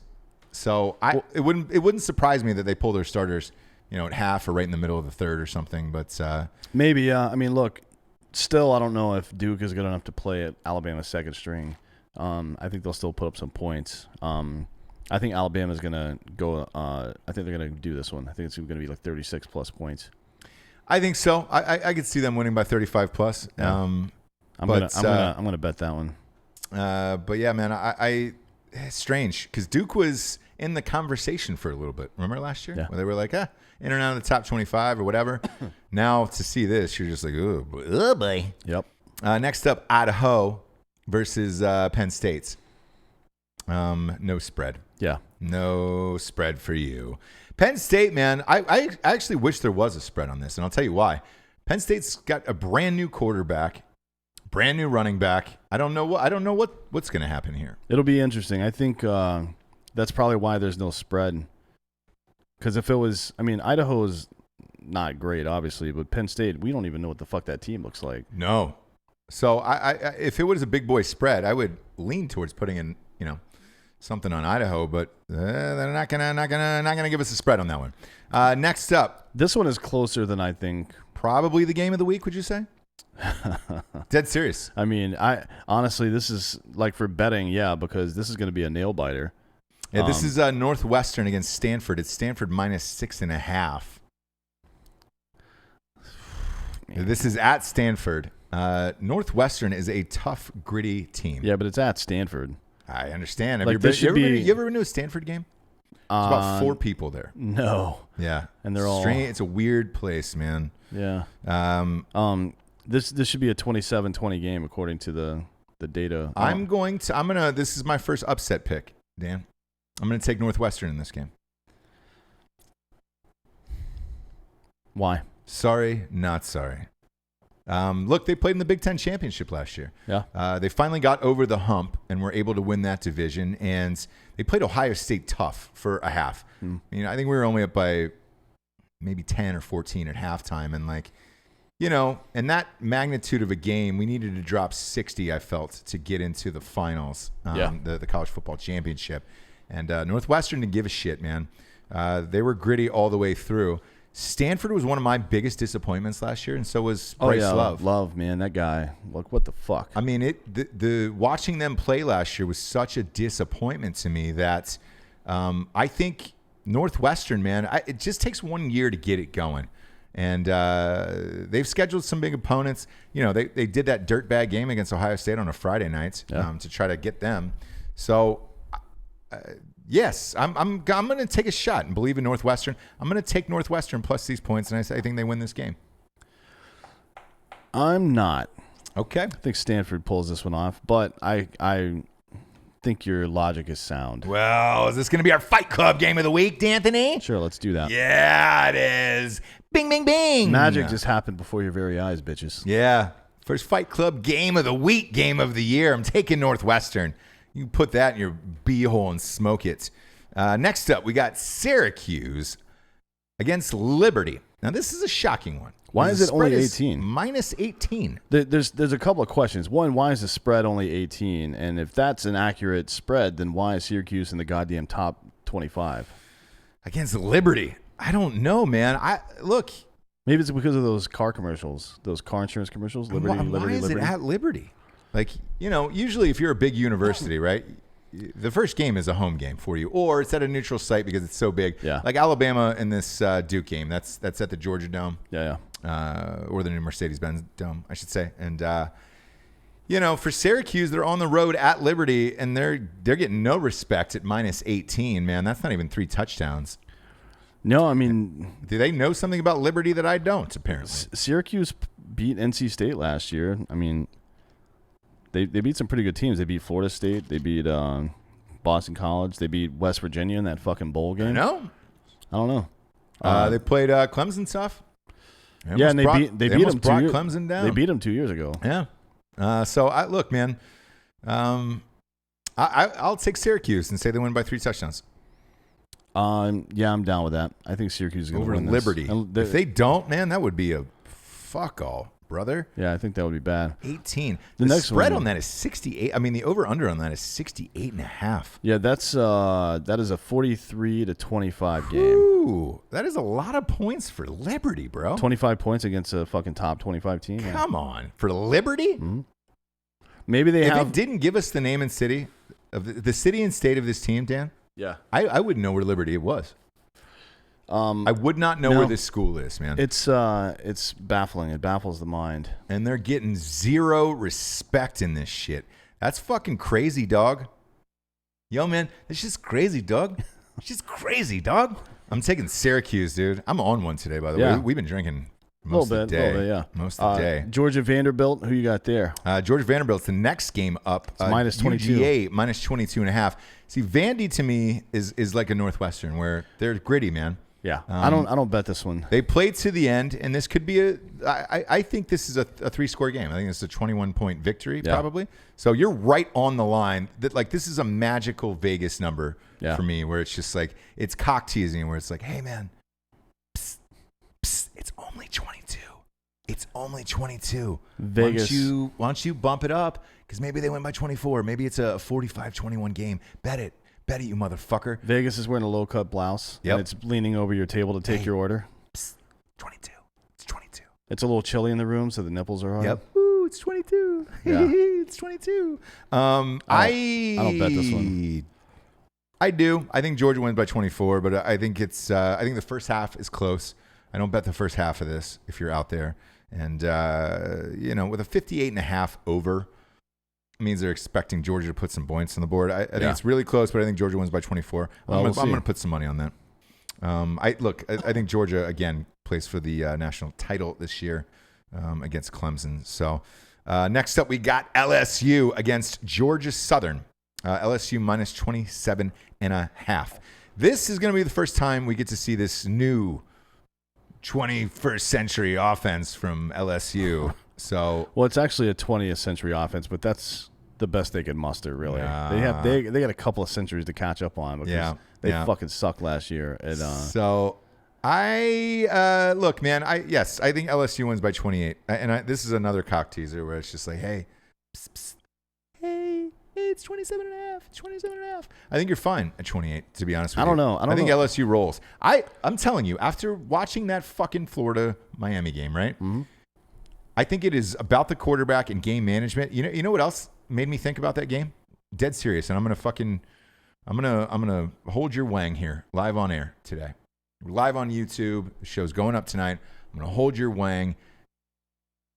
So it wouldn't surprise me that they pull their starters, at half or right in the middle of the third or something. But maybe. I mean, look. Still, I don't know if Duke is good enough to play at Alabama's second string. I think they'll still put up some points. I think Alabama's going to go I think they're going to do this one. I think it's going to be like 36 plus points. I think so. I could see them winning by 35 plus. Yeah. I'm gonna bet that one. But yeah, man, it's strange because Duke was in the conversation for a little bit. Remember last year? Yeah. Where they were like, in and out of the top 25 or whatever. Now to see this, you're just like, oh boy. Oh, boy. Yep. Next up, Idaho versus Penn State. No spread. Yeah. No spread for you. Penn State, man, I actually wish there was a spread on this, and I'll tell you why. Penn State's got a brand new quarterback, brand new running back. I don't know what's going to happen here. It'll be interesting. I think that's probably why there's no spread. Because if it was, Idaho is not great, obviously, but Penn State, we don't even know what the fuck that team looks like. No. So I if it was a big boy spread, I would lean towards putting in, something on Idaho, but they're not gonna give us a spread on that one. Next up, This one is closer than I think. probably the game of the week. Would you say? Dead serious. I honestly, this is like for betting, yeah, because this is going to be a nail biter. Yeah, this is Northwestern against Stanford. It's Stanford minus 6.5. This is at Stanford. Northwestern is a tough, gritty team. Yeah, but it's at Stanford. I understand. Like, this should be- you ever been to a Stanford game? It's about 4 people there. No. Yeah, And they're all- strange. It's a weird place, man. Yeah. This should be a 27-20 game according to the data. This is my first upset pick, Dan. I'm going to take Northwestern in this game. Why? Sorry, not sorry. Look, they played in the Big Ten Championship last year. Yeah. They finally got over the hump and were able to win that division. And they played Ohio State tough for a half. I think we were only up by maybe 10 or 14 at halftime. And in that magnitude of a game, we needed to drop 60, I felt, to get into the finals, the college football championship. And Northwestern didn't give a shit, man. They were gritty all the way through. Stanford was one of my biggest disappointments last year, and so was Bryce Love. Love, man, that guy. Like, what the fuck? The watching them play last year was such a disappointment to me that I think Northwestern, man, it just takes 1 year to get it going. And they've scheduled some big opponents. They did that dirtbag game against Ohio State on a Friday night to try to get them. So, yes, I'm going to take a shot and believe in Northwestern. I'm going to take Northwestern plus these points, and I think they win this game. I'm not. Okay. I think Stanford pulls this one off, but I think your logic is sound. Well, is this going to be our Fight Club game of the week, D'Anthony? Sure, let's do that. Yeah, it is. Bing, bing, bing. Magic just happened before your very eyes, bitches. Yeah. First Fight Club game of the week, game of the year. I'm taking Northwestern. You put that in your beehole and smoke it. Next up, we got Syracuse against Liberty. Now, this is a shocking one. Why The is it only spread is 18? Minus 18. There's a couple of questions. One, why is the spread only 18? And if that's an accurate spread, then why is Syracuse in the goddamn top 25? Against Liberty. I don't know, man. Look. Maybe it's because of those car commercials, those car insurance commercials. Liberty, Why is Liberty. it at Liberty? Like, usually if you're a big university, right, the first game is a home game for you, or it's at a neutral site because it's so big. Yeah. Like Alabama in this Duke game, that's at the Georgia Dome. Yeah. Or the new Mercedes-Benz Dome, I should say. And for Syracuse, they're on the road at Liberty, and they're getting no respect at minus 18. Man, that's not even 3 touchdowns. No, I mean, Do they know something about Liberty that I don't? Apparently, Syracuse beat NC State last year. I mean, they beat some pretty good teams. They beat Florida State. They beat Boston College. They beat West Virginia in that fucking bowl game. No, I don't know. they played Clemson tough. Yeah, and they beat them. Brought Clemson down. They beat them 2 years ago. Yeah. So look, man. I'll take Syracuse and say they win by 3 touchdowns. Yeah, I'm down with that. I think Syracuse is going to Over win Liberty. This. If they don't, man, that would be a fuck all, brother. Yeah, I think that would be bad. 18. The The next spread one- on that is 68. I mean, the over-under on that is 68.5. Yeah, that is a 43 to 25 game. Ooh, that is a lot of points for Liberty, bro. 25 points against a fucking top 25 team. Yeah. Come on. For Liberty? Mm-hmm. Maybe they If have. it didn't give us the name and city, of the city and state of this team, Dan, Yeah. I wouldn't know where Liberty was. I would not know no. where this school is, man. It's baffling. It baffles the mind. And they're getting 0 respect in this shit. That's fucking crazy, dog. Yo, man, it's just crazy, dog. It's just crazy, dog. I'm taking Syracuse, dude. I'm on one today, by the Yeah. way. We've been drinking A most little of bit, the day. yeah. Most of the day. Georgia Vanderbilt, who you got there? Georgia Vanderbilt's the next game up. minus 22. UGA, minus 22.5. See, Vandy to me is like a Northwestern where they're gritty, man. Yeah, I don't bet this one. They played to the end, and this could be I think this is a 3-score game. I think it's a 21-point victory, Yeah. probably. So you're right on the line. That like this is a magical Vegas number for me, where it's just like it's cock teasing, where it's like, hey man, psst, psst, it's only 22. It's only 22. Vegas. Why don't you bump it up? Because maybe they win by 24. Maybe it's a 45-21 game. Bet it. Bet it, you motherfucker. Vegas is wearing a low-cut blouse. Yep. And it's leaning over your table to take your order. Psst, 22. It's 22. It's a little chilly in the room, so the nipples are hard. Yep. Ooh, it's 22. Yeah. It's 22. I don't bet this one. I do. I think Georgia wins by 24, but I think it's. I think the first half is close. I don't bet the first half of this if you're out there. And with a 58.5 over, means they're expecting Georgia to put some points on the board. I think it's really close, but I think Georgia wins by 24. Well, I'm going to put some money on that. I think Georgia again plays for the national title this year against Clemson. So next up, we got LSU against Georgia Southern. LSU minus 27.5. This is going to be the first time we get to see this new 21st century offense from LSU. So Well, it's actually a 20th century offense, but that's the best they could muster, really. Yeah. They got a couple of centuries to catch up on because they fucking sucked last year. And, so I look, man. I think LSU wins by 28. And this is another cock teaser where it's just like, hey, psst, psst, hey, it's 27.5. It's 27.5. I think you're fine at 28. To be honest with you, I don't know. I think LSU rolls. I'm telling you, after watching that fucking Florida Miami game, right? Mm-hmm. I think it is about the quarterback and game management. You know what else made me think about that game? Dead serious. And I'm gonna hold your wang here live on air today. We're live on YouTube. The show's going up tonight. I'm gonna hold your wang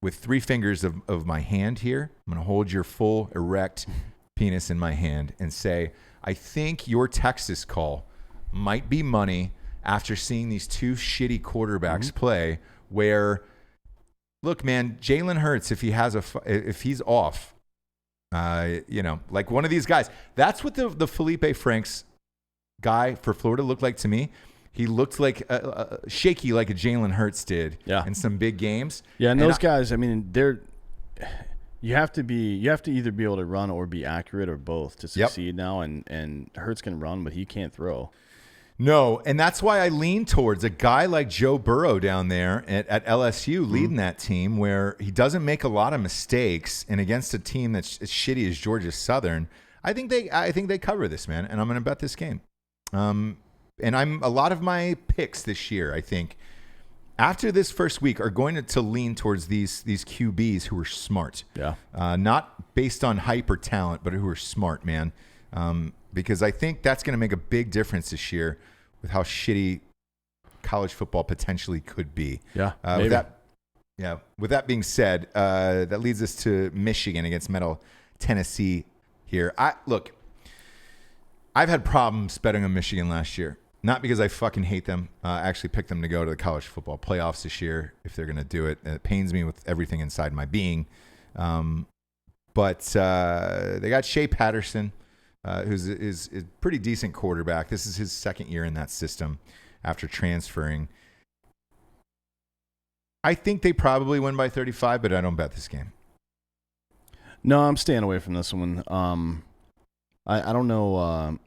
with 3 fingers of my hand here. I'm gonna hold your full erect penis in my hand and say, I think your Texas call might be money after seeing these 2 shitty quarterbacks play where. Look, man, Jalen Hurts, if he's off, like one of these guys. That's what the Felipe Franks guy for Florida looked like to me. He looked like shaky, like a Jalen Hurts did in some big games. Yeah, and those guys, I mean, you have to either be able to run or be accurate or both to succeed now. And Hurts can run, but he can't throw. No, and that's why I lean towards a guy like Joe Burrow down there at LSU leading that team, where he doesn't make a lot of mistakes, and against a team that's as shitty as Georgia Southern, I think they cover this, man, and I'm going to bet this game. And a lot of my picks this year, I think, after this first week, are going to lean towards these QBs who are smart. Yeah. Not based on hype or talent, but who are smart, man. Because I think that's going to make a big difference this year with how shitty college football potentially could be. Yeah, maybe. With that being said, that leads us to Michigan against Middle Tennessee here. I've had problems betting on Michigan last year. Not because I fucking hate them. I actually picked them to go to the college football playoffs this year if they're going to do it. And it pains me with everything inside my being. But they got Shea Patterson, who's a pretty decent quarterback. This is his second year in that system after transferring. I think they probably win by 35, but I don't bet this game. No, I'm staying away from this one. I don't know.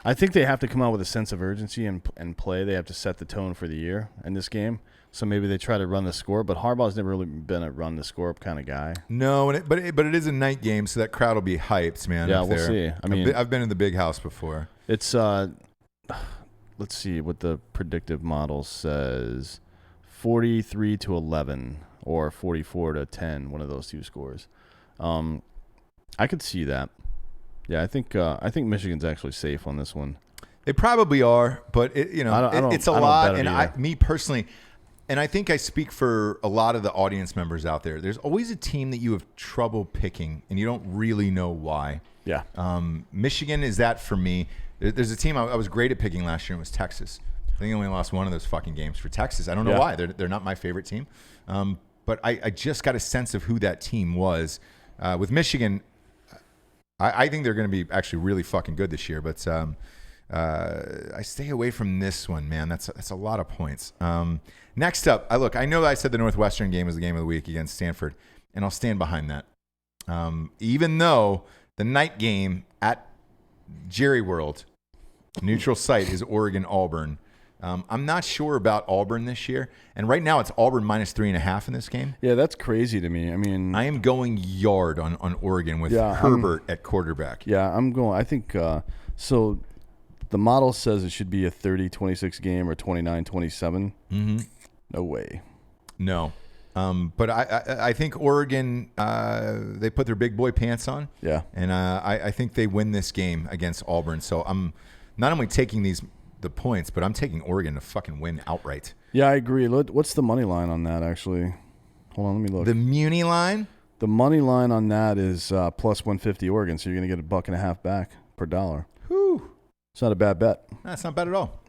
I think they have to come out with a sense of urgency and play. They have to set the tone for the year in this game. So maybe they try to run the score. But Harbaugh's never really been a run the score kind of guy. No, but it is a night game, so that crowd will be hyped, man. Yeah, we'll see. I mean, I've been in the big house before. It's let's see what the predictive model says: 43-11 or 44-10. One of those two scores. I could see that. Yeah, I think Michigan's actually safe on this one. They probably are, but it's a lot. And me personally, and I think I speak for a lot of the audience members out there. There's always a team that you have trouble picking, and you don't really know why. Yeah. Michigan is that for me. There's a team I was great at picking last year, and it was Texas. I think I only lost one of those fucking games for Texas. I don't know why. They're not my favorite team. But I just got a sense of who that team was. With Michigan, I think they're going to be actually really fucking good this year, but I stay away from this one, man. That's a lot of points. Next up, I know that I said the Northwestern game was the game of the week against Stanford, and I'll stand behind that. Even though the night game at Jerry World, neutral site, is Oregon-Auburn. I'm not sure about Auburn this year, and right now it's Auburn minus 3.5 in this game. Yeah, that's crazy to me. I mean, I am going yard on Oregon with Herbert at quarterback. Yeah, I'm going. I think so. The model says it should be a 30-26 game or 29-27. Mm-hmm. No way. No. But I think Oregon, they put their big boy pants on. Yeah. And I think they win this game against Auburn. So I'm not only taking the points, but I'm taking Oregon to fucking win outright. Yeah, I agree. What's the money line on that, actually? Hold on, let me look. The Muni line? The money line on that is plus 150 Oregon, so you're going to get $1.50 back per dollar. Whew. It's not a bad bet. That's not bad at all.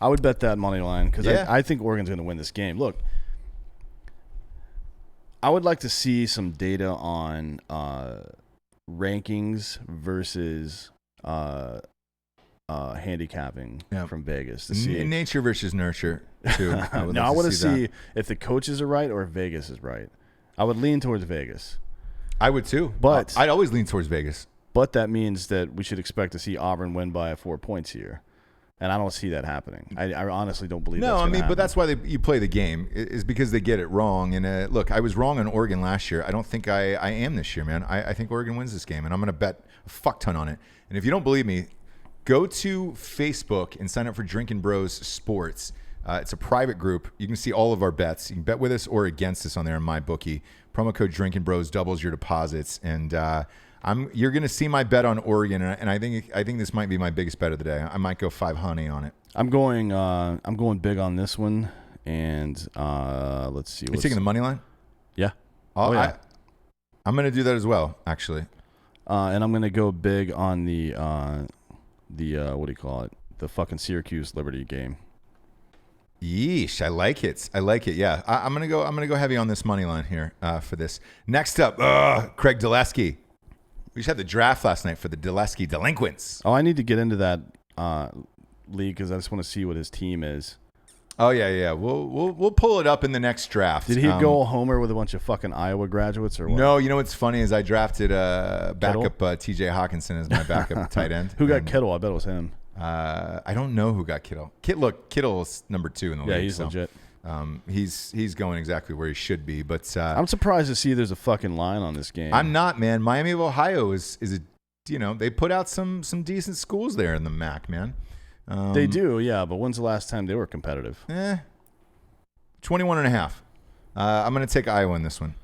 I would bet that money line because I think Oregon's going to win this game. Look, I would like to see some data on rankings versus handicapping from Vegas to see nature versus nurture too. I want to see if the coaches are right or if Vegas is right. I would lean towards Vegas. I would too, but I'd always lean towards Vegas. But that means that we should expect to see Auburn win by 4 points here. And I don't see that happening. I honestly don't believe that's going to happen. But that's why you play the game, is because they get it wrong. And look, I was wrong on Oregon last year. I don't think I am this year, man. I think Oregon wins this game, and I'm going to bet a fuck ton on it. And if you don't believe me, go to Facebook and sign up for Drinkin Bros Sports. It's a private group. You can see all of our bets. You can bet with us or against us on there in MyBookie. Promo code Drinkin Bros doubles your deposits. And you're going to see my bet on Oregon, and I think this might be my biggest bet of the day. I might go 5 honey on it. I'm going big on this one, and let's see. You taking the money line? Yeah. Yeah. I'm going to do that as well, actually. And I'm going to go big on the what do you call it? The fucking Syracuse Liberty game. Yeesh, I like it. Yeah, I'm gonna go heavy on this money line here for this. Next up, Craig Dulesky. We just had the draft last night for the Dulesky Delinquents. Oh, I need to get into that league because I just want to see what his team is. Oh yeah. We'll pull it up in the next draft. Did he go homer with a bunch of fucking Iowa graduates or what? No, you know what's funny is I drafted backup T.J. Hawkinson as my backup tight end. Who got Kittle? I bet it was him. I don't know who got Kittle. Kittle's number 2 in the league. Yeah, he's so, legit. He's going exactly where he should be. But I'm surprised to see there's a fucking line on this game. I'm not, man. Miami of Ohio is a, they put out some decent schools there in the MAC, man. They do, yeah. But when's the last time they were competitive? 21.5. I'm going to take Iowa in this one.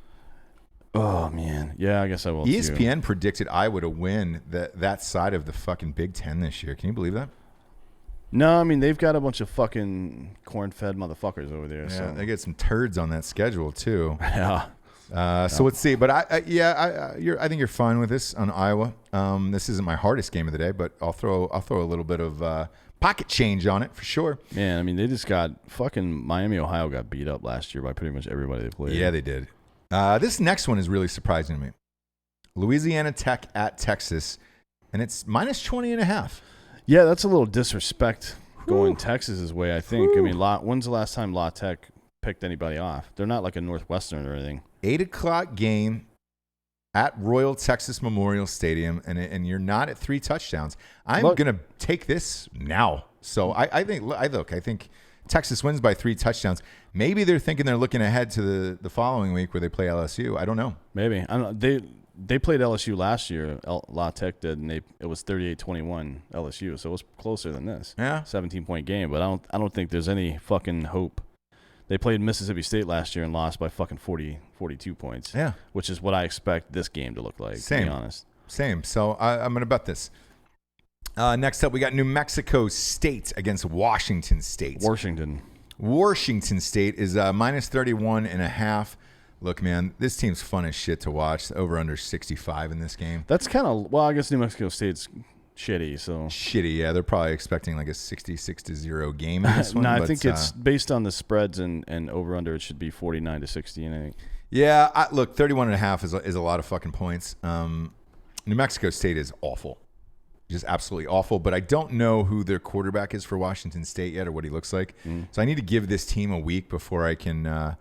Oh, man. Yeah, I guess I will. ESPN predicted Iowa to win that side of the fucking Big Ten this year. Can you believe that? No, I mean, they've got a bunch of fucking corn-fed motherfuckers over there. Yeah, So. they get some turds on that schedule, too. Yeah. So let's see. But I think you're fine with this on Iowa. This isn't my hardest game of the day, but I'll throw a little bit of pocket change on it for sure. Man, I mean, they just got fucking Miami, Ohio got beat up last year by pretty much everybody they played. Yeah, they did. This next one is really surprising to me. Louisiana Tech at Texas, and it's minus 20.5. Yeah, that's a little disrespect going Texas's way, I think. I mean, when's the last time La Tech picked anybody off? They're not like a Northwestern or anything. 8:00 game at Royal Texas Memorial Stadium, and you're not at 3 touchdowns. I'm going to take this now. So I think Texas wins by 3 touchdowns. Maybe they're thinking they're looking ahead to the following week where they play LSU. I don't know. Maybe. I don't. They played LSU last year. La Tech did, and it was 38-21 LSU, so it was closer than this. Yeah, 17-point game. But I don't think there's any fucking hope. They played Mississippi State last year and lost by fucking 42 points. Yeah, which is what I expect this game to look like. To be honest. Same. So I'm gonna bet this. Next up, we got New Mexico State against Washington State. Washington State is minus 31.5. Look, man, this team's fun as shit to watch. Over under 65 in this game. That's kind of, well, I guess New Mexico State's shitty. So shitty, yeah. They're probably expecting like a 66-0 game in this one. No, I think it's based on the spreads and over under. It should be 49-60. And I think. Yeah, look, 31.5 is a lot of fucking points. New Mexico State is awful. Just absolutely awful. But I don't know who their quarterback is for Washington State yet or what he looks like. So I need to give this team a week before I can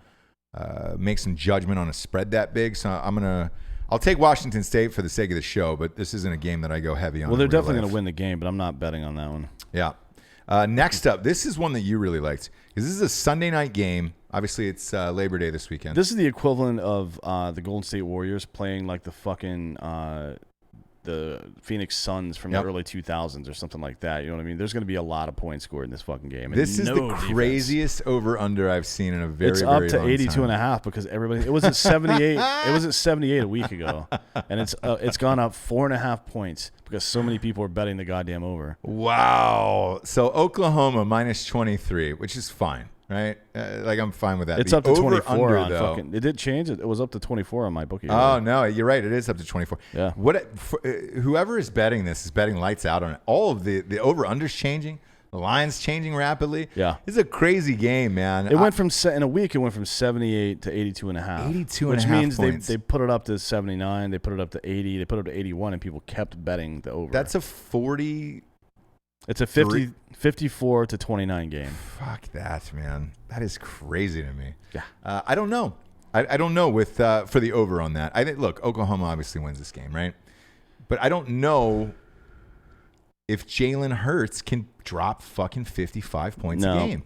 make some judgment on a spread that big. So I'll take Washington State for the sake of the show, but this isn't a game that I go heavy on. Well, they're definitely going to win the game, but I'm not betting on that one. Yeah. Next up, this is one that you really liked because this is a Sunday night game. Obviously, it's Labor Day this weekend. This is the equivalent of the Golden State Warriors playing like the fucking the Phoenix Suns from the early 2000s or something like that. You know what I mean? There's going to be a lot of points scored in this fucking game. This is the craziest over/under I've seen in a very, it's very up to long 82.5 because everybody. It was at 78. It was at 78 a week ago, and it's gone up 4.5 points because so many people are betting the goddamn over. Wow. So Oklahoma minus 23, which is fine. Right, like I'm fine with that. It's up to 24 on though, fucking. It did change it. It was up to 24 on my bookie. Oh no, you're right. It is up to 24. Yeah. Whoever is betting this is betting lights out on it. All of the over unders changing, the lines changing rapidly. Yeah, it's a crazy game, man. It went from in a week. It went from 78 to 82.5. 82.5, which means points. they put it up to 79. They put it up to 80. They put it up to 81, and people kept betting the over. That's a 40. It's a 54 to 29 game. Fuck that, man. That is crazy to me. Yeah. I don't know. I don't know with for the over on that. I think, look, Oklahoma obviously wins this game, right? But I don't know if Jalen Hurts can drop fucking 55 points a game.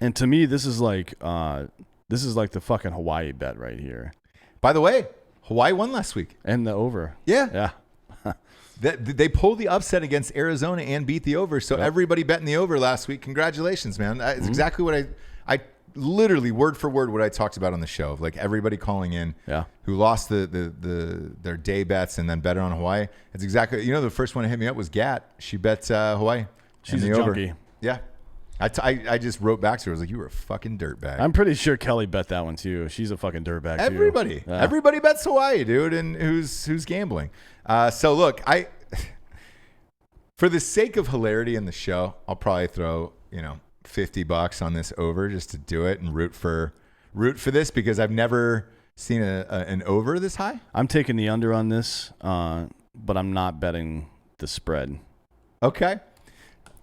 And to me, this is like the fucking Hawaii bet right here. By the way, Hawaii won last week. And the over. Yeah. They pulled the upset against Arizona and beat the over. So everybody betting the over last week. Congratulations, man. That's exactly what I literally word for word what I talked about on the show. Like everybody calling in who lost their day bets and then bet on Hawaii. It's exactly, the first one to hit me up was Gat. She bet Hawaii. She's a junkie. Yeah. I just wrote back to her. I was like, you were a fucking dirtbag. I'm pretty sure Kelly bet that one too. She's a fucking dirtbag too. Everybody bets Hawaii, dude, and who's gambling. So look, for the sake of hilarity in the show, I'll probably throw $50 on this over just to do it and root for this because I've never seen an over this high. I'm taking the under on this, but I'm not betting the spread. Okay.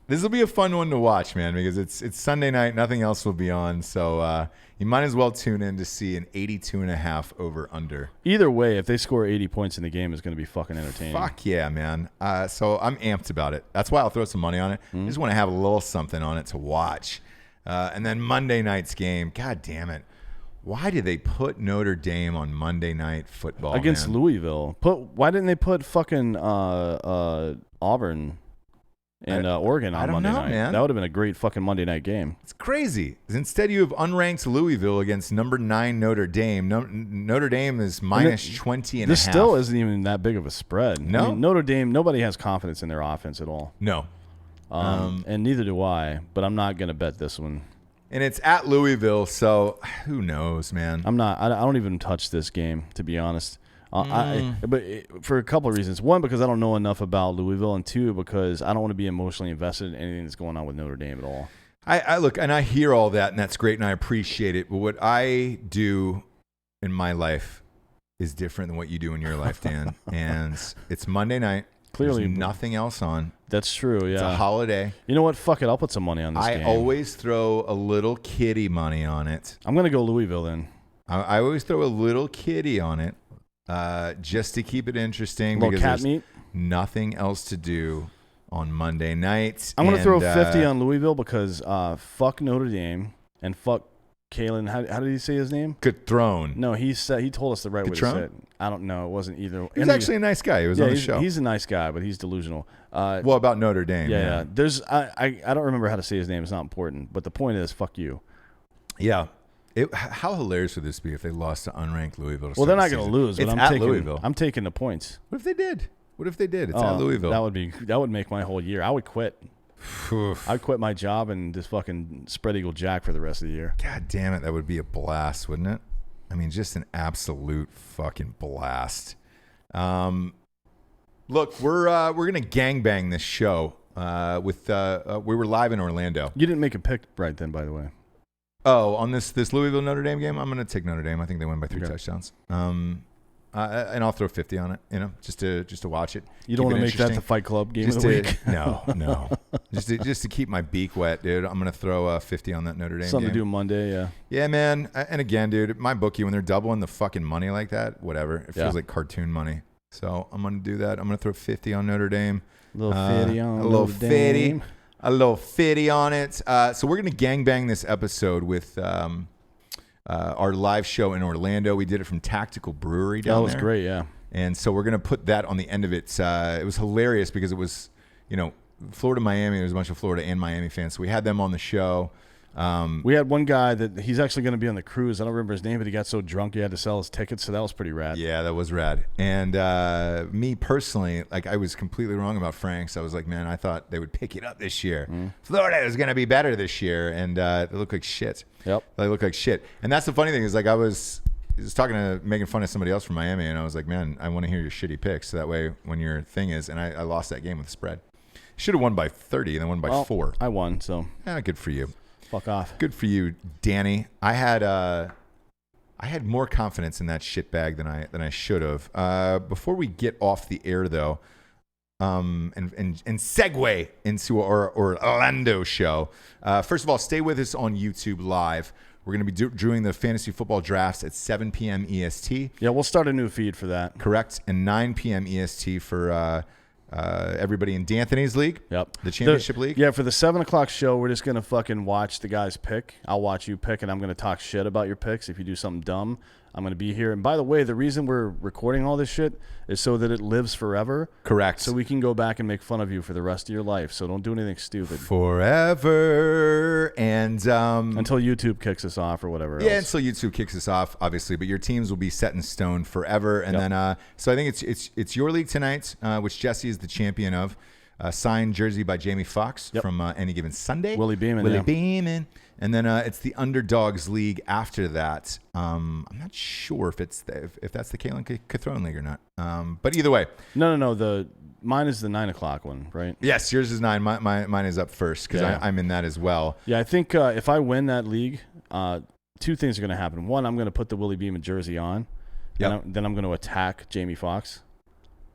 This will be a fun one to watch, man, because it's Sunday night. Nothing else will be on. So you might as well tune in to see an 82.5 over under. Either way, if they score 80 points in the game, it's going to be fucking entertaining. Fuck yeah, man. So I'm amped about it. That's why I'll throw some money on it. I just want to have a little something on it to watch. And then Monday night's game. God damn it. Why did they put Notre Dame on Monday Night Football against man? Louisville? Why didn't they put fucking Auburn and Oregon on Monday night? Man. That would have been a great fucking Monday night game. It's crazy. Instead, you have unranked Louisville against number 9 Notre Dame. Notre Dame is minus 20 and this a half. still isn't even that big of a spread. No? I mean, Notre Dame, nobody has confidence in their offense at all. No. And neither do I, but I'm not going to bet this one. And it's at Louisville, so who knows, man? I don't even touch this game, to be honest. But for a couple of reasons. One, because I don't know enough about Louisville, and two, because I don't want to be emotionally invested in anything that's going on with Notre Dame at all. I look, and I hear all that, and that's great, and I appreciate it. But what I do in my life is different than what you do in your life, Dan. And it's Monday night. Clearly, there's nothing else on. That's true, yeah. It's a holiday. You know what? Fuck it. I'll put some money on this game. I always throw a little kitty money on it. I'm going to go Louisville then. I always throw a little kitty on it just to keep it interesting. Little because cat there's meat. nothing else to do on Monday nights. I'm going to throw 50 on Louisville because fuck Notre Dame and fuck Kalen. How did he say his name? Catrone. No, he told us the right way to say Catrone? it. I don't know. It wasn't either. He's actually a nice guy. He was on the show. He's a nice guy, but he's delusional. Well, about Notre Dame. Yeah. There's I don't remember how to say his name. It's not important. But the point is, fuck you. Yeah. How hilarious would this be if they lost to unranked Louisville? Well, they're not going to lose. But It's I'm at taking Louisville. I'm taking the points. What if they did? It's at Louisville. That would make my whole year. I would quit. I'd quit my job and just fucking spread Eagle Jack for the rest of the year. God damn it, that would be a blast, wouldn't it? I mean, just an absolute fucking blast. Look, we're gonna gangbang this show. We were live in Orlando. You didn't make a pick right then, by the way. Oh, on this Louisville Notre Dame game, I'm gonna take Notre Dame. I think they win by 3 Okay. touchdowns. And I'll throw 50 on it, just to watch it. You don't want to make that the Fight Club game of the week? No. just to keep my beak wet, dude. I'm gonna throw 50 on that Notre Dame Something game. to do Monday, yeah. Yeah, man. And again, dude, my bookie, when they're doubling the fucking money like that, whatever, it feels like cartoon money. So I'm gonna do that. I'm gonna throw 50 on Notre Dame. A little 50 on a little Notre 50, Dame. a little 50 on it. So we're gonna gangbang this episode with our live show in Orlando. We did it from Tactical Brewery down there. That was great, yeah. And so we're going to put that on the end of it. It was hilarious because it was, Florida, Miami. There's a bunch of Florida and Miami fans. So we had them on the show. We had one guy that he's actually going to be on the cruise. I don't remember his name, but he got so drunk he had to sell his tickets. So that was pretty rad. Yeah, that was rad. And me personally, I was completely wrong about Frank's. I was like, man, I thought they would pick it up this year. Florida is going to be better this year. And they look like shit. Yep. They look like shit. And that's the funny thing is I was talking to, making fun of somebody else from Miami, and I was like, man, I want to hear your shitty picks. So that way when your thing is, and I lost that game with the spread. Should have won by 30 and then won by 4. I won, so. Good for you. Fuck off. Good for you, Danny. I had more confidence in that shitbag than I should have. Before we get off the air, though, and segue into our Orlando show. First of all, stay with us on YouTube Live. We're going to be doing the fantasy football drafts at 7 p.m. EST. Yeah, we'll start a new feed for that. Correct, and 9 p.m. EST for everybody in D'Anthony's league. Yep. The championship league. Yeah, for the 7 o'clock show, we're just going to fucking watch the guys pick. I'll watch you pick, and I'm going to talk shit about your picks. If you do something dumb, I'm going to be here. And by the way, the reason we're recording all this shit is so that it lives forever. Correct. So we can go back and make fun of you for the rest of your life. So don't do anything stupid. Forever. And until YouTube kicks us off or whatever yeah, else. until YouTube kicks us off, obviously. But your teams will be set in stone forever. And then, so I think it's your league tonight, which Jesse is the champion of. Signed jersey by Jamie Foxx from Any Given Sunday. Willie Beeman. Willie Beeman. And then it's the Underdogs League after that. I'm not sure if that's the Kalen Cathron League or not. But either way. No. Mine is the 9 o'clock one, right? Yes, yours is 9. Mine is up first because I'm in that as well. Yeah, I think if I win that league, 2 things are going to happen. One, I'm going to put the Willie Beeman jersey on. Yep. Then I'm going to attack Jamie Foxx.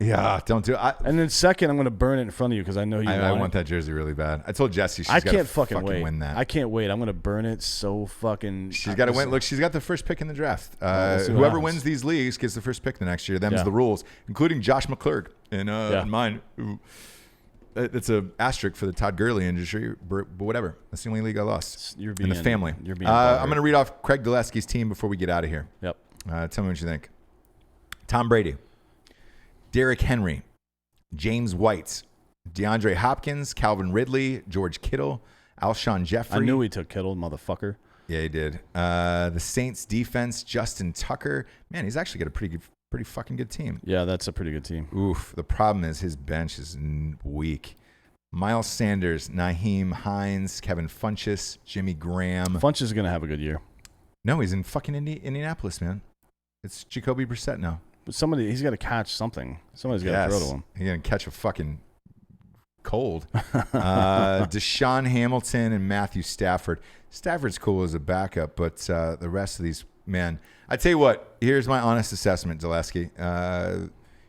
Yeah, don't do it. And then second, I'm going to burn it in front of you because I know you I want want that jersey really bad. I told Jesse she's I got can't to fucking wait. win that. I can't wait. I'm going to burn it so fucking. She's got to win. Look, she's got the first pick in the draft. We'll see what Whoever happens. wins these leagues gets the first pick the next year. Them's Yeah. the rules, including Josh McClurg and mine. Ooh. It's a asterisk for the Todd Gurley industry, but whatever. That's the only league I lost You're in the family. You're being. I'm going to read off Craig Dulesky's team before we get out of here. Yep. Tell me what you think. Tom Brady, Derrick Henry, James White, DeAndre Hopkins, Calvin Ridley, George Kittle, Alshon Jeffrey. I knew he took Kittle, motherfucker. Yeah, he did. The Saints defense, Justin Tucker. Man, he's actually got a pretty fucking good team. Yeah, that's a pretty good team. Oof. The problem is his bench is weak. Miles Sanders, Naheem Hines, Kevin Funchess, Jimmy Graham. Funch is going to have a good year. No, he's in fucking Indianapolis, man. It's Jacoby Brissett now. But he's got to catch something. Somebody's got to throw to him. He's going to catch a fucking cold. Deshaun Hamilton and Matthew Stafford. Stafford's cool as a backup, but the rest of these, man. I tell you what, here's my honest assessment, Dulesky.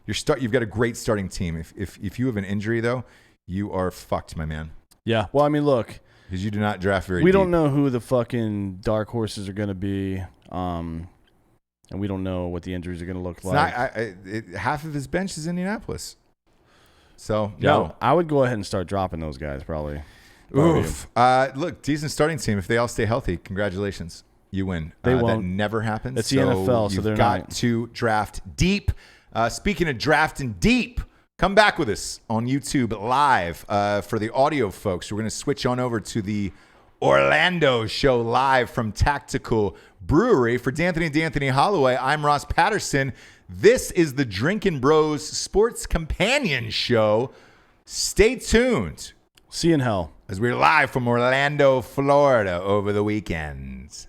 You've got a great starting team. If you have an injury, though, you are fucked, my man. Yeah. Well, I mean, look. Because you do not draft very We deep. don't know who the fucking dark horses are going to be. And we don't know what the injuries are going to look It's like. not, half of his bench is Indianapolis. So, Yeah, no. I would go ahead and start dropping those guys probably. Oof. Look, decent starting team. If they all stay healthy, congratulations. You win. They That won't. never happens. It's the NFL, so you've they're got not. to draft deep. Speaking of drafting deep, come back with us on YouTube live. For the audio folks, we're going to switch on over to the Orlando show live from Tactical Brewery. For D'Anthony Holloway, I'm Ross Patterson. This is the Drinkin Bros Sports Companion Show. Stay tuned See you in hell. as we're live from Orlando, Florida over the weekend.